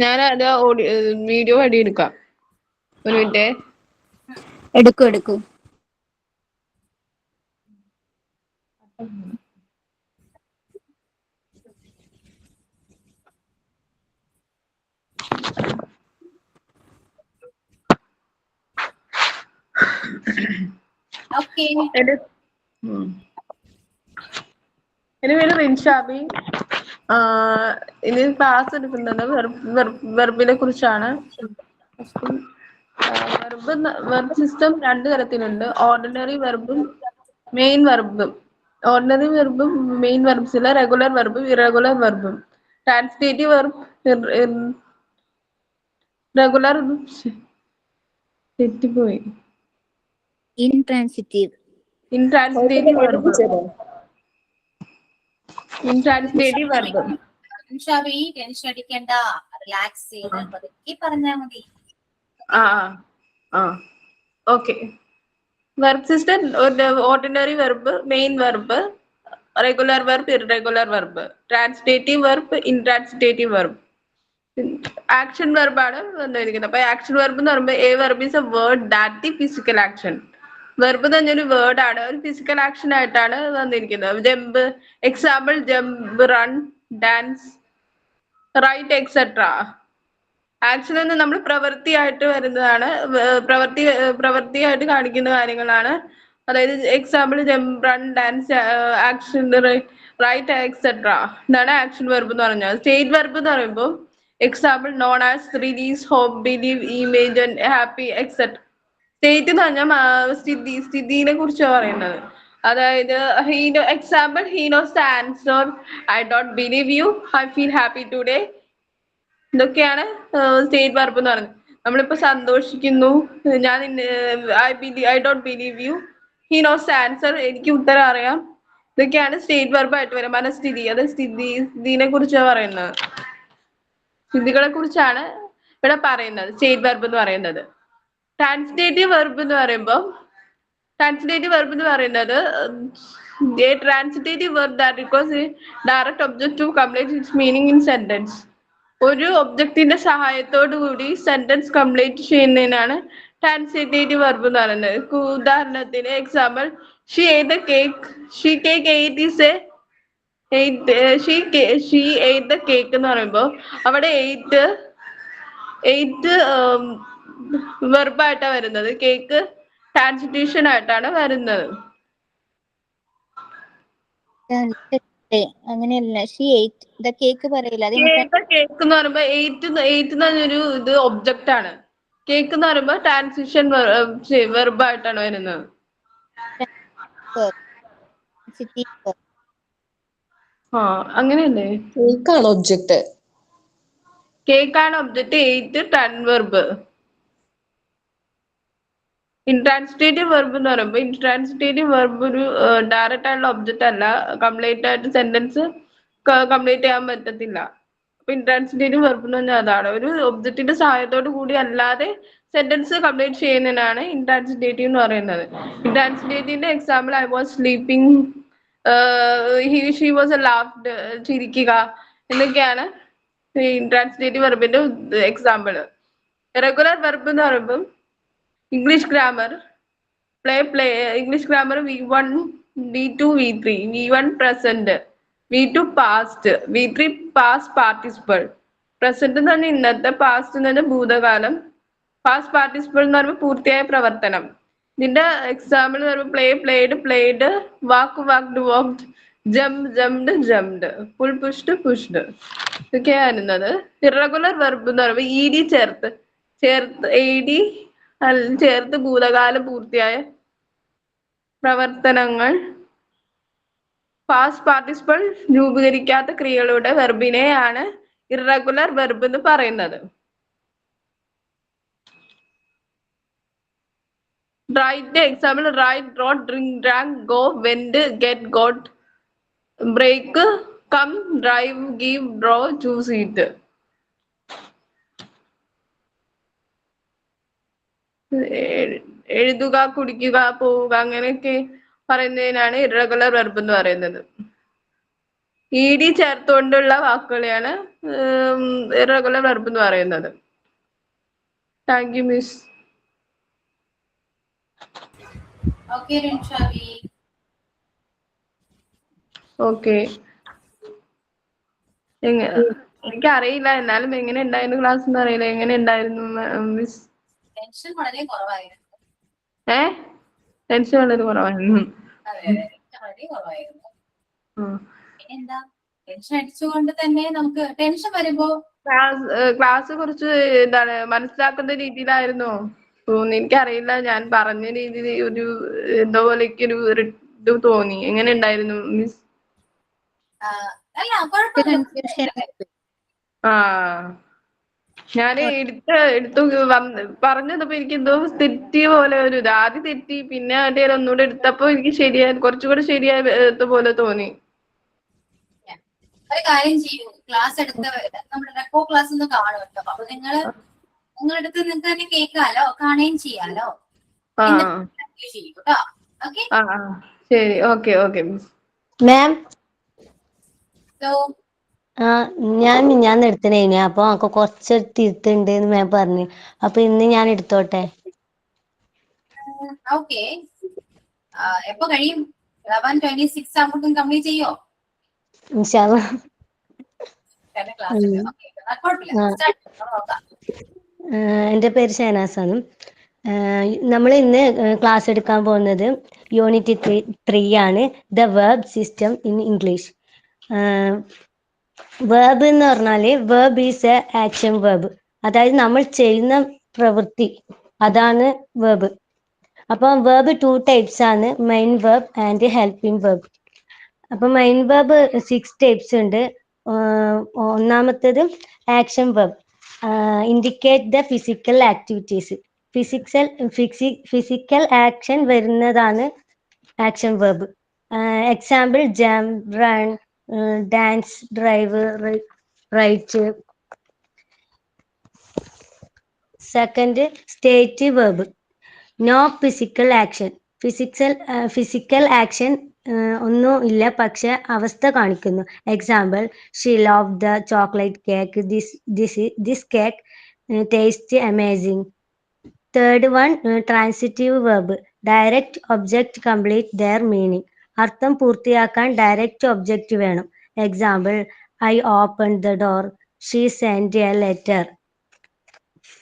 ഞാനത് വീഡിയോ വഴി എടുക്കാം. ഒരു മിനിറ്റ്. എടുക്കൂ. ഓക്കെ. എന്റെ പേര് റിൻഷാബി. ഇനി ക്ലാസ് എടുക്കുന്നത് വെർബിനെ കുറിച്ചാണ്. വെർബ് സിസ്റ്റം 2 തരത്തിലുണ്ട്. ഓർഡിനറി വെർബും മെയിൻ വെർബും. ഓർഡിനറി വെർബും മെയിൻ വെർബ്സിലെ റെഗുലർ വെർബും ഇറഗുലർ വെർബും. ട്രാൻസിറ്റീവ് വെർബ് റെഗുലർ തെറ്റിപ്പോയി. Intransitive verb. Intransitive verb. Shabi tension അടിക്കണ്ട, റിലാക്സ് ചെയ്ത് പതുക്കെ പറഞ്ഞാൽ മതി. Okay. Verb system ordinary verb, main verb, regular verb, irregular verb, transitive verb, intransitive verb. Action വെർബാണ് വന്നിരിക്കുന്നത്. അപ്പൊ ആക്ഷൻ വെർബ് എന്ന് പറയുമ്പോൾ a verb is a word that the physical action. Verb തന്നെ ഒരു വേർഡ് ആണ്, ഒരു ഫിസിക്കൽ ആക്ഷൻ ആയിട്ടാണ് വന്നിരിക്കുന്നത്. Jump, example jump, run, dance, write, etcetera. Action എന്ന് നമ്മൾ പ്രവൃത്തിയായിട്ട് വരുന്നതാണ്, പ്രവൃത്തിയായിട്ട് കാണിക്കുന്ന കാര്യങ്ങളാണ്. അതായത് example jump, run, dance, action, write, etcetera. ഇതാണ് ആക്ഷൻ വെർബ് എന്ന് പറഞ്ഞാൽ. സ്റ്റേറ്റ് വെർബ് എന്ന് പറയുമ്പോൾ example known as, release, hope, believe, imagine, happy, etcetera. State എന്ന് പറഞ്ഞാൽ സ്ഥിതിനെ കുറിച്ചാണ് പറയുന്നത്. അതായത് example he knows the answer, I don't believe you, I feel happy today. ഇതൊക്കെയാണ് സ്റ്റേറ്റ് വെർബ് എന്ന് പറയുന്നത്. നമ്മളിപ്പോ സന്തോഷിക്കുന്നു, I don't believe U, he knows the answer, എനിക്ക് ഉത്തരം അറിയാം. ഇതൊക്കെയാണ് സ്റ്റേറ്റ് വെർബ് ആയിട്ട് വരും. മനസ്ഥിതി, അത് സ്ഥിതിനെ കുറിച്ചാണ് പറയുന്നത്. സ്ഥിതികളെ കുറിച്ചാണ് ഇവിടെ പറയുന്നത് സ്റ്റേറ്റ് വെർബ് എന്ന് പറയുന്നത്. ട്രാൻസിറ്റീവ് വെർബ് എന്ന് പറയുമ്പോൾ a transitive verb that requires a direct object to complete its meaning in sentence. ഒരു ഒബ്ജക്റ്റിന്റെ സഹായത്തോടു കൂടി സെന്റൻസ് കംപ്ലീറ്റ് ചെയ്യുന്നതിനാണ് ട്രാൻസിറ്റീവ് വെർബ് എന്ന് പറയുന്നത്. ഉദാഹരണത്തിന് example she ate the cake. She ate the cake എന്ന് പറയുമ്പോൾ അവിടെ എയ്റ്റ് വെർബായിട്ടാണ് വരുന്നത്. കേക്ക് ട്രാൻസിറ്റീഷൻ ആയിട്ടാണ് വരുന്നത്. അങ്ങനെയല്ല, ഷീ ate the cake പറയില്ല. കേക്ക് എന്ന് പറയുമ്പോൾ എയ്റ്റ് എന്ന് പറഞ്ഞൊരു ഇത് ഒബ്ജക്റ്റ് ആണ്. കേക്ക് എന്ന് പറയുമ്പോൾ ട്രാൻസിഷൻ വെർബായിട്ടാണ് വരുന്നത്. അങ്ങനെയല്ലേ? കേക്കാണ് ഒബ്ജക്റ്റ്. കേക്കാണ് object, ate ton verb. Intransitive verb എന്ന് പറയുമ്പോൾ ഇൻട്രാൻസിറ്റീവ് വെർബ് ഒരു ഡയറക്റ്റ് ആയിട്ടുള്ള ഒബ്ജക്റ്റ് അല്ല. കംപ്ലീറ്റ് ആയിട്ട് സെന്റൻസ് കംപ്ലീറ്റ് ചെയ്യാൻ പറ്റത്തില്ല. അപ്പൊ ഇൻട്രാൻസിറ്റീവ് വെർബ് എന്ന് പറഞ്ഞാൽ അതാണ്, ഒരു ഒബ്ജക്റ്റിന്റെ സഹായത്തോടു കൂടി അല്ലാതെ സെന്റൻസ് കംപ്ലീറ്റ് ചെയ്യുന്നതിനാണ് ഇൻട്രാൻസിറ്റീവ് എന്ന് പറയുന്നത്. ഇൻട്രാൻസിറ്റീവിന്റെ example I was sleeping, she was laughed, ചിരിക്കുക, എന്നൊക്കെയാണ് ഇൻട്രാൻസിറ്റീവ് വെർബിന്റെ എക്സാമ്പിൾ. റെഗുലർ വെർബ് എന്ന് പറയുമ്പോൾ English grammar English grammar V1, V2, V3. V1 present, V2 past, V3 past participle. Present എന്ന് പറഞ്ഞാൽ ഇന്നത്തെ, പാസ്റ്റ് എന്ന് പറഞ്ഞാൽ ഭൂതകാലം, പാസ്റ്റ് പാർട്ടിസിപ്പിൾ എന്ന് പറയുമ്പോൾ പൂർത്തിയായ പ്രവർത്തനം. ഇതിന്റെ എക്സാമ്പിൾ എന്ന് പറയുമ്പോൾ play, played, played, walk, walked, walked, jump, jumped, jumped, pull, pushed, pushed. ഇതൊക്കെയാണ് വരുന്നത്. ഇറഗുലർ വെർബ് എന്ന് പറയുമ്പോൾ ED ചേർത്ത് ഭൂതകാലം പൂർത്തിയായ പ്രവർത്തനങ്ങൾ. പാസ്റ്റ് പാർട്ടിസിപ്പിൾ രൂപീകരിക്കാത്ത ക്രിയകളുടെ വെർബിനെയാണ് ഇറഗുലർ വെർബ് എന്ന് പറയുന്നത്. Write example write, rode, drink, drank, go, went, get, got, break, come, drive, give, draw, choose, eat. എഴുതുക, കുടിക്കുക, പോവുക, അങ്ങനെയൊക്കെ പറയുന്നതിനാണ് ഇറഗുലർ വെർബ് എന്ന് പറയുന്നത്. ED ചേർത്തുകൊണ്ടുള്ള വാക്കുകളെയാണ് ഇറഗുലർ വെർബ് എന്ന് പറയുന്നത്. Thank you miss. Okay Rinshabi. Okay. എനിക്കറിയില്ല, എന്നാലും എങ്ങനെ ഉണ്ടായിരുന്നു ക്ലാസ് എന്ന് അറിയില്ല. എങ്ങനെ ഉണ്ടായിരുന്നു മിസ്? ടെൻഷൻ വളരെ കുറവായിരുന്നു. ടെൻഷൻ വളരെ കുറവായിരുന്നു. അതെ അതെ, ടെൻഷൻ വളരെ കുറവായിരുന്നു. എന്താ ടെൻഷൻ അടിച്ചുകൊണ്ട് തന്നെ നമുക്ക് ടെൻഷൻ വരുമ്പോ ക്ലാസ് കുറച്ച് എന്താണ് മനസ്സിലാക്കുന്ന രീതിയിലായിരുന്നോ തോന്നി? എനിക്കറിയില്ല, ഞാൻ പറഞ്ഞ രീതിയിൽ ഒരു എന്തോ പോലെയൊക്കെ ഒരു ഇത് തോന്നി. എങ്ങനെ ഉണ്ടായിരുന്നു മിസ്? അല്ല കുഴപ്പമില്ല. ആ, ഞാൻ എടുത്തു പറഞ്ഞതപ്പോ എനിക്ക് എന്തോ തെറ്റിയ പോലെ ഒരു ഇത്. ആദ്യം തെറ്റി, പിന്നെ അതിന്റെ ഒന്നുകൂടെ എടുത്തപ്പോ എനിക്ക് ശരിയായി, കുറച്ചുകൂടെ ശരിയായ പോലെ തോന്നി. ഒരു കാര്യം ചെയ്യൂ, ക്ലാസ് എടുത്ത നമ്മുടെ റെക്കോ ക്ലാസ് ഒന്ന് കാണും കേട്ടോ. അപ്പൊ നിങ്ങളെടുത്ത് നിങ്ങൾക്ക് തന്നെ കേൾക്കാലോ, കാണുകയും ചെയ്യാലോ. ചെയ്യൂ കേട്ടോ. ഓക്കെ ശരി. Okay okay miss. മാം, ഞാൻ എടുത്തനേന്, അപ്പൊ എനിക്ക് കുറച്ച് തിരുത്തുണ്ട് എന്ന് മാം പറഞ്ഞു. അപ്പൊ ഇന്ന് ഞാൻ എടുത്തോട്ടെ? ഓക്കെ. എപ്പോ കഴിയും? 11:26 ആകുമ്പോഴേക്കും കംപ്ലീറ്റ് ചെയ്യോ? ഇൻഷാ അല്ലാ. എൻ്റെ പേര് ഷഹനാസാണ്. നമ്മൾ ഇന്ന് ക്ലാസ് എടുക്കാൻ പോകുന്നത് യൂണിറ്റ് 3 ആണ്, the verb system in English. Verb എന്ന് പറഞ്ഞാല് verb is a action verb, അതായത് നമ്മൾ ചെയ്യുന്ന പ്രവൃത്തി, അതാണ് വെർബ്. അപ്പം വെർബ് 2 ടൈപ്സ് ആണ്, main verb and helping verb. അപ്പൊ മെയിൻ വെർബ് 6 ടൈപ്സ് ഉണ്ട്. ഒന്നാമത്തേത് action verb, indicate the physical activities. Physical action വരുന്നതാണ് action verb. Example jump, run, dance, drive, write. Second stative verb, no physical action. Physical action ഒന്നും ഇല്ല, പക്ഷെ അവസ്ഥ കാണിക്കുന്നു. Example she love the chocolate cake, this cake taste amazing. Third one transitive verb, direct object complete their meaning. അർത്ഥം പൂർത്തിയാക്കാൻ direct object വേണം. Example I open the door, she send a letter.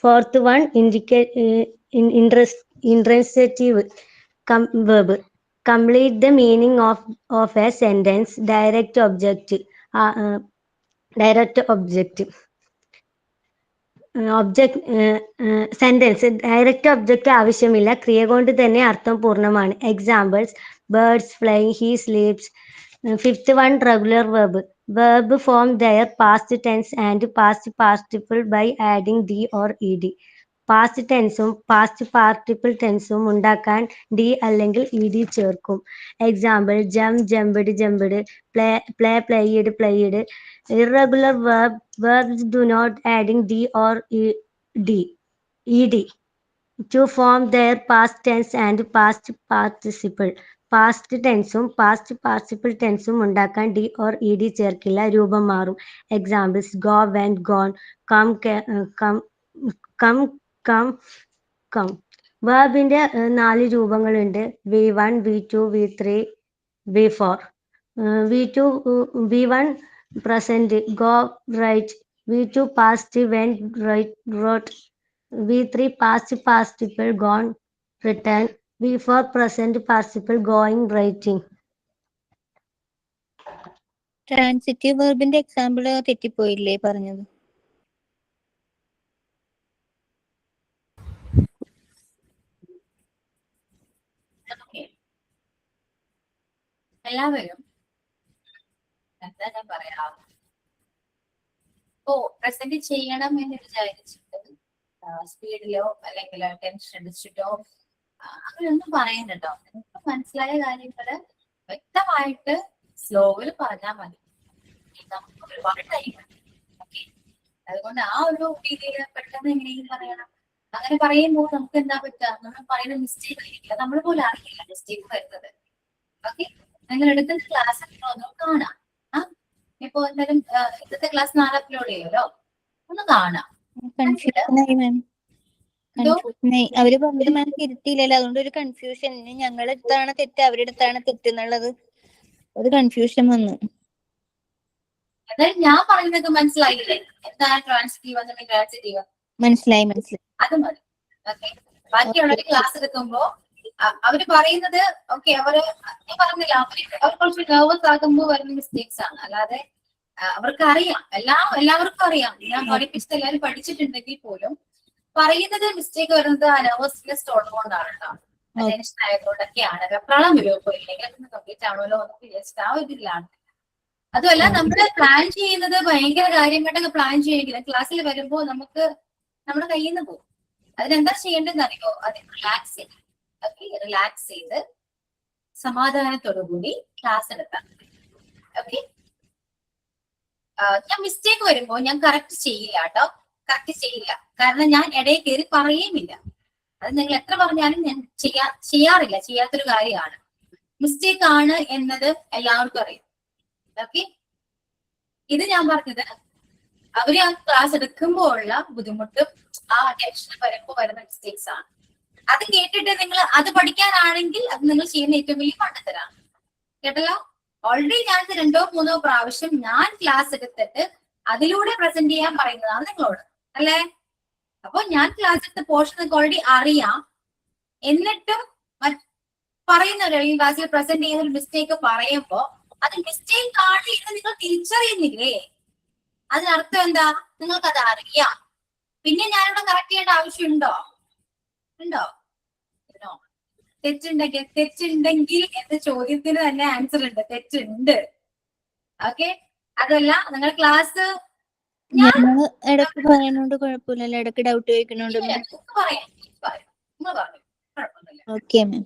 Fourth one intransitive verb, complete the meaning of a sentence. Direct object sentence direct object ആവശ്യമില്ല, ക്രിയ കൊണ്ട് തന്നെ അർത്ഥം പൂർണ്ണമാണ്. Examples birds flying, he sleeps. Fifth one regular verb, verb form their past tense and past participle by adding d or ed. Past ടെൻസും past participle ടെൻസും ഉണ്ടാക്കാൻ D അല്ലെങ്കിൽ ഇ ഡി ചേർക്കും. Example jump, jumped, jumped. Play, played, played. Irregular verbs do not adding d or ed to form their past tense and past participle. Past ടെൻസും past participle ടെൻസും ഉണ്ടാക്കാൻ D or E D ചേർക്കില്ല, രൂപം മാറും. Examples go, went, gone. Come. വെർബിന്റെ 4 രൂപങ്ങളുണ്ട്, V1, V2, V3, V4. V1 present, go, write. V2 past, went, wrote. V3 past participle, gone, return. V4 present participle, going, writing. Transitive വെർബിന്റെ example തെറ്റിപ്പോയില്ലേ പറഞ്ഞത്? എല്ലാവരും എന്താ ഞാൻ പറയാ, പ്രസന്റ് ചെയ്യണം എന്ന് വിചാരിച്ചിട്ട് സ്പീഡിലോ അല്ലെങ്കിൽ ടെൻഷൻ അടിച്ചിട്ടോ അങ്ങനെയൊന്നും പറയുന്നുണ്ടോ. നിങ്ങൾക്ക് മനസ്സിലായ കാര്യങ്ങള് വ്യക്തമായിട്ട് സ്ലോവിൽ പറഞ്ഞാൽ മതി. നമുക്ക് ഒരുപാട് ടൈം. ഓക്കെ, അതുകൊണ്ട് ആ ഒരു രീതിയിൽ പെട്ടെന്ന് എങ്ങനെയെങ്കിലും പറയണം. അങ്ങനെ പറയുമ്പോൾ നമുക്ക് എന്താ പറ്റുക, നമ്മൾ പറയുന്ന മിസ്റ്റേക്ക് ആയിരിക്കില്ല, നമ്മൾ പോലും അറിയില്ല മിസ്റ്റേക്ക് വരുന്നത്. ഓക്കെ, നിങ്ങൾ എടുക്കുന്ന ക്ലാസ് ഒന്ന് കാണാം. ഇനിയിപ്പോ എന്തായാലും ഇന്നത്തെ ക്ലാസ് നാളെ അപ്ലോഡ് ചെയ്യുമല്ലോ, ഒന്ന് കാണാം. കൺഫ്യൂഷനായി മാം. എന്തോ കൺഫ്യൂഷനായി. അവര് പറഞ്ഞത് മാം തിരുത്തിയില്ലല്ലോ, അതുകൊണ്ട് ഒരു കൺഫ്യൂഷൻ. ഞങ്ങളുടെ അടുത്താണ് തെറ്റ്, അവരുടെ അടുത്താണ് തെറ്റ് എന്നുള്ളത് ഒരു കൺഫ്യൂഷൻ വന്നു. അതായത് ഞാൻ പറയുന്നത് മനസ്സിലായില്ലേ? എന്താണ് ട്രാൻസിറ്റീവ് എന്നുണ്ടെങ്കിൽ ട്രാൻസിറ്റീവ് മനസ്സിലായി മനസ്സിലായി. അത് മതി. ഓക്കെ, ബാക്കിയുള്ളവര് ക്ലാസ് എടുക്കുമ്പോ അവര് പറയുന്നത് ഓക്കെ, അവര് ഞാൻ പറഞ്ഞില്ല, അവർ കുറച്ച് നെർവസ് ആകുമ്പോൾ വരുന്ന മിസ്റ്റേക്സ് ആണ്. അല്ലാതെ അവർക്ക് അറിയാം, എല്ലാവർക്കും അറിയാം. ഞാൻ പഠിപ്പിച്ചത് എല്ലാവരും പഠിച്ചിട്ടുണ്ടെങ്കിൽ പോലും പറയുന്നത് മിസ്റ്റേക്ക് വരുന്നത് ആ നെർവസ്നെസ് ഉള്ളതുകൊണ്ടാണ് കേട്ടോ. ടെൻഷൻ ആയതുകൊണ്ടൊക്കെയാണ്. വെപ്രാളം വരുമോ ഇല്ലെങ്കിൽ അതൊന്ന് കംപ്ലീറ്റ് ആണല്ലോ എന്ന് വിചാരിച്ചിട്ട് ആ ഒരു ഇതിലാണ്. അതുമല്ല, നമ്മള് പ്ലാൻ ചെയ്യുന്നത് ഭയങ്കര കാര്യമായിട്ടൊക്കെ പ്ലാൻ ചെയ്യുമെങ്കിലും ക്ലാസ്സിൽ വരുമ്പോ നമുക്ക് നമ്മുടെ കയ്യിൽ നിന്ന് പോകും. അതിനെന്താ ചെയ്യേണ്ടതെന്ന് അറിയോ? അത് റിലാക്സ് ചെയ്ത്, ഓക്കെ, റിലാക്സ് ചെയ്ത് സമാധാനത്തോടു കൂടി ക്ലാസ് എടുത്താൽ. ഓക്കെ, ഞാൻ മിസ്റ്റേക്ക് വരുമ്പോ ഞാൻ കറക്റ്റ് ചെയ്യില്ല കേട്ടോ, കറക്റ്റ് ചെയ്യില്ല. കാരണം ഞാൻ ഇടയിൽ കയറി പറയുമില്ല. അത് നിങ്ങൾ എത്ര പറഞ്ഞാലും ഞാൻ ചെയ്യാറില്ല, ചെയ്യാത്തൊരു കാര്യമാണ്. മിസ്റ്റേക്ക് ആണ് എന്നത് എല്ലാവർക്കും അറിയാം. ഓക്കെ, ഇത് ഞാൻ പറഞ്ഞത് അവര് ആ ക്ലാസ് എടുക്കുമ്പോ ഉള്ള ബുദ്ധിമുട്ടും ആ ടെൻഷൻ വരുമ്പോ വരുന്ന മിസ്റ്റേക്സ് ആണ്. അത് കേട്ടിട്ട് നിങ്ങൾ അത് പഠിക്കാനാണെങ്കിൽ അത് നിങ്ങൾ ചെയ്യുന്ന ഏറ്റവും വലിയ മണ്ടത്തരാണ്. കേട്ടല്ലോ? ഓൾറെഡി ഞാൻ 2 or 3 പ്രാവശ്യം ഞാൻ ക്ലാസ് എടുത്തിട്ട് അതിലൂടെ പ്രസന്റ് ചെയ്യാൻ പറയുന്നതാണ് നിങ്ങളോട്, അല്ലേ? അപ്പൊ ഞാൻ ക്ലാസ് എടുത്ത പോർഷൻ നിങ്ങൾക്ക് ഓൾറെഡി അറിയാം. എന്നിട്ടും പറയുന്നവരോ ഈ ക്ലാസ്സിൽ പ്രസന്റ് ചെയ്യുന്ന ഒരു മിസ്റ്റേക്ക് പറയുമ്പോ അത് മിസ്റ്റേക്ക് ആണ് എന്ന് നിങ്ങൾ തിരിച്ചറിയുന്നില്ലേ? അതിനർത്ഥം എന്താ? നിങ്ങൾക്ക് അത് അറിയാം. പിന്നെ ഞാനിവിടെ കറക്റ്റ് ചെയ്യേണ്ട ആവശ്യമുണ്ടോ? ഉണ്ടോ? തെറ്റുണ്ടെങ്കിൽ എന്ന ചോദ്യത്തിന് തന്നെ ആൻസർ ഉണ്ട്. തെറ്റുണ്ട്. ഓക്കെ, അതല്ല നിങ്ങൾ ക്ലാസ് ഇടയ്ക്ക് പറയുന്നോണ്ട് കുഴപ്പമില്ലല്ലോ, ഇടയ്ക്ക് ഡൗട്ട് ചോദിക്കുന്നോണ്ട്. Okay ma'am.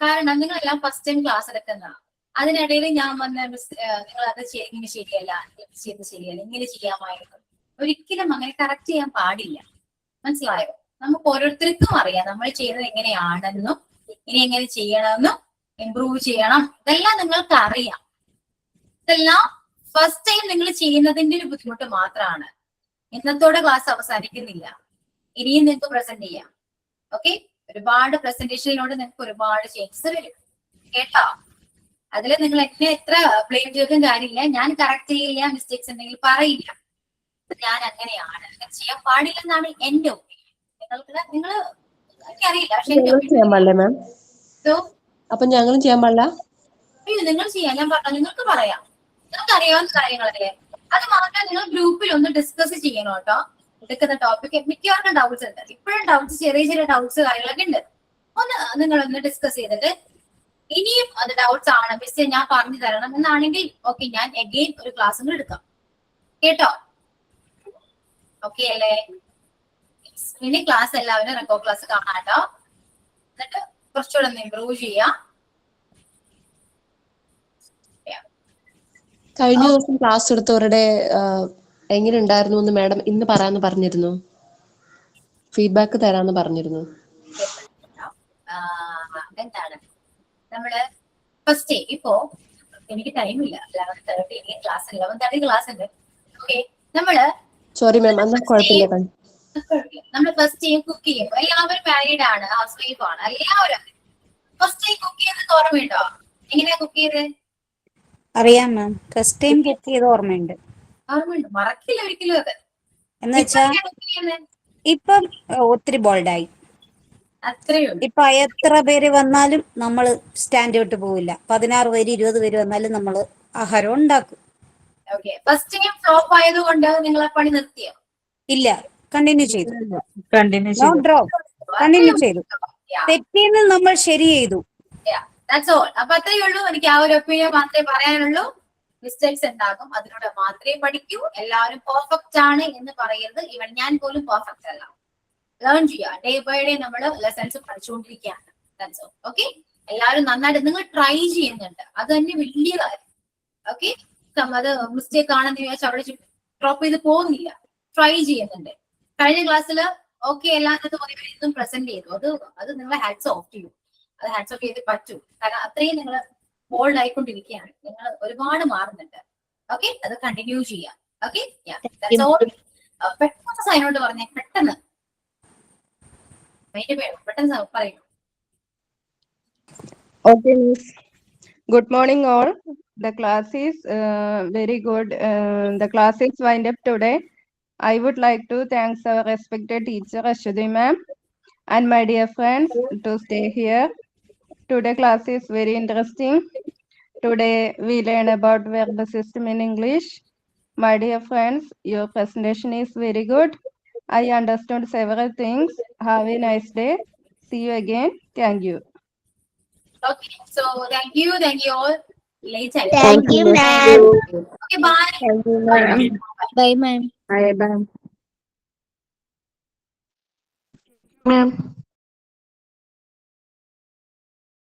കാരണം നിങ്ങളെല്ലാം ഫസ്റ്റ് ടൈം ക്ലാസ് എടുക്കുന്ന, അതിനിടയിൽ ഞാൻ വന്ന നിങ്ങൾ അത് ഇങ്ങനെ ശരിയല്ല, ചെയ്ത് ശരിയല്ല, ഇങ്ങനെ ചെയ്യാമായിരുന്നു. ഒരിക്കലും അങ്ങനെ കറക്റ്റ് ചെയ്യാൻ പാടില്ല. മനസ്സിലായോ? നമുക്ക് ഓരോരുത്തർക്കും അറിയാം നമ്മൾ ചെയ്യുന്നത് എങ്ങനെയാണെന്നും ഇനി എങ്ങനെ ചെയ്യണമെന്നും ഇംപ്രൂവ് ചെയ്യണം. ഇതെല്ലാം നിങ്ങൾക്ക് അറിയാം. ഇതെല്ലാം ഫസ്റ്റ് ടൈം നിങ്ങൾ ചെയ്യുന്നതിന്റെ ഒരു ബുദ്ധിമുട്ട് മാത്രമാണ്. ഇന്നത്തോടെ ക്ലാസ് അവസാനിക്കുന്നില്ല. ഇനിയും നിങ്ങൾക്ക് പ്രസന്റ് ചെയ്യാം. ഓക്കെ, ഒരുപാട് പ്രസന്റേഷനിലൂടെ നിങ്ങൾക്ക് ഒരുപാട് ചേഞ്ചസ് വരും. കേട്ടോ? അതിൽ നിങ്ങൾ എന്നെ എത്ര ബ്ലെയിം ചെയ്തും കാര്യമില്ല. ഞാൻ കറക്റ്റ് ചെയ്യില്ല, മിസ്റ്റേക്സ് ഉണ്ടെങ്കിൽ പറയില്ല. ഞാൻ അങ്ങനെയാണ്, അങ്ങനെ ചെയ്യാൻ പാടില്ലെന്നാണ് എന്റെ ഒപ്പീനിയൻ. നിങ്ങൾ എനിക്കറിയില്ല, പക്ഷെ ചെയ്യാൻ പാടില്ലേ മാം? അപ്പൊ ഞങ്ങളും ചെയ്യാൻ പാടില്ല? നിങ്ങൾ ചെയ്യാം. ഞാൻ പറഞ്ഞു, നിങ്ങൾക്ക് പറയാം, നിങ്ങൾക്ക് അറിയാവുന്ന കാര്യങ്ങളല്ലേ. അത് മാത്രം നിങ്ങൾ ഗ്രൂപ്പിൽ ഒന്ന് ഡിസ്കസ് ചെയ്യണം കേട്ടോ. എടുക്കുന്ന ടോപ്പിക് മിക്കവാർക്കും ഡൗട്ട്സ് ഉണ്ട്. ഇപ്പോഴും ഡൗട്ട്സ്, ചെറിയ ഡൗട്ട്സ് കാര്യങ്ങളൊക്കെ ഉണ്ട്. നിങ്ങളൊന്ന് ഡിസ്കസ് ചെയ്തിട്ട് ഇനിയും അത് ഡൗട്ട്സ് ആണ് മിസ് ഞാൻ പറഞ്ഞു തരണം എന്നാണെങ്കിൽ ഓക്കെ, ഞാൻ അഗെയിൻ ഒരു ക്ലാസ് കൂടെ എടുക്കാം. കേട്ടോ? ഓക്കെ അല്ലേ? ഇനി ക്ലാസ് എല്ലാവരും റെക്കോർഡ് ക്ലാസ് കാണാട്ടോ. എന്നിട്ട് കുറച്ചുകൂടെ ഒന്ന് ഇംപ്രൂവ് ചെയ്യാം. കഴിഞ്ഞ ദിവസം ക്ലാസ് എടുത്തവരുടെ എങ്ങനെ ഉണ്ടായിരുന്നു എന്ന് മാഡം ഇന്ന് പറയാന്ന് പറഞ്ഞിരുന്നു. ഫീഡ്ബാക്ക് തരാന്ന് പറഞ്ഞിരുന്നു. എന്താണ് നമ്മള് ഫസ്റ്റ് ഇപ്പോ എനിക്ക് ടൈമില്ല, 11:30 ക്ലാസ്, 11:30 ക്ലാസ് ഉണ്ട്. ഓക്കെ, നമ്മള് സോറി മാം, എന്നാ കുഴപ്പമില്ല. നമ്മള് ഫസ്റ്റ് ടൈം കുക്ക് ചെയ്യുമ്പോ എല്ലാവരും മാരീഡ് ആണ്, ഹൗസ് വൈഫ് ആണ്, എല്ലാവരും. ഫസ്റ്റ് ടൈം കുക്ക് ചെയ്തത് ഓർമ്മയുണ്ടോ? എങ്ങനെയാ കുക്ക് ചെയ്ത്? അറിയാം മാം, ഫസ്റ്റ് ടൈം കുക്ക് ചെയ്ത് ഓർമ്മയുണ്ട്. ഓർമ്മയുണ്ട്, മറക്കില്ല ഒരിക്കലും അത്. എന്നുവെച്ചാ ഇപ്പം ഒത്തിരി ബോൾഡായി. ഇപ്പൊ എത്ര പേര് വന്നാലും നമ്മള് സ്റ്റാൻഡ് വിട്ട് പോവില്ല. 16 പേര് 20 പേര് വന്നാലും നമ്മള് ആഹാരം ഉണ്ടാക്കും. ഫസ്റ്റ് ടൈം ഫ്ലോപ്പ് ആയതുകൊണ്ട് നിങ്ങൾ ആ പണി നിർത്തിയോ? ഇല്ല, കണ്ടിന്യൂ ചെയ്തു. നോ ഡ്രോപ്പ്, കണ്ടിന്യൂ ചെയ്തു. തെറ്റിന്ന് നമ്മൾ ശരി ചെയ്തു. അപ്പൊ അത്രയേ ഉള്ളൂ. എനിക്ക് ആ ഒരു ഒപ്പീനിയൻ മാത്രമേ പറയാനുള്ളൂ. മിസ്റ്റേക്സ് ഉണ്ടാകും, അതിലൂടെ മാത്രമേ പഠിക്കൂ. എല്ലാവരും പെർഫെക്റ്റ് ആണ് എന്ന് പറയരുത്. ഈവൻ ഞാൻ പോലും പെർഫെക്റ്റ് അല്ല. ലേൺ ചെയ്യുക. ഡേ ബൈ ഡേ നമ്മൾ ലെസൺസ് പഠിച്ചുകൊണ്ടിരിക്കുകയാണ്. ഓക്കെ, എല്ലാവരും നന്നായിട്ട് നിങ്ങൾ ട്രൈ ചെയ്യുന്നുണ്ട്. അത് തന്നെ വലിയ കാര്യം. ഓക്കെ, അത് മിസ്റ്റേക്ക് ആണെന്ന് വിചാരിച്ചാൽ അവിടെ ഡ്രോപ്പ് ചെയ്ത് പോകുന്നില്ല. ട്രൈ ചെയ്യുന്നുണ്ട്. കഴിഞ്ഞ ക്ലാസ്സിൽ ഓക്കെ എല്ലാത്തും പ്രസന്റ് ചെയ്തു. അത് നിങ്ങളെ ഹാറ്റ്സ് ഓഫ് ചെയ്യും. അത് ഹാറ്റ്സ് ഓഫ് ചെയ്ത് പറ്റൂ. കാരണം അത്രയും നിങ്ങൾ ബോൾഡ് ആയിക്കൊണ്ടിരിക്കുകയാണ്. നിങ്ങൾ ഒരുപാട് മാറുന്നുണ്ട്. ഓക്കെ, അത് കണ്ടിന്യൂ ചെയ്യാം. Okay, that's all. പെട്ടെന്ന് സൈനോട്ട് പറഞ്ഞേ, പെട്ടെന്ന് പെട്ടെന്ന് പറയൂ. Okay, Miss. Good morning, all. The class is very good. The class is wind up today. I would like to thank our respected teacher Ashwati ma'am and my dear friends to stay here. Today class is very interesting. Today we learn about verb system in English. My dear friends, your presentation is very good. I understood several things. Have a nice day. See you again. Thank you. Okay, so thank you all. Late time. Thank you, ma'am. Okay, bye. Thank you, ma'am. Bye, ma'am. Bye, ma'am. Ma'am.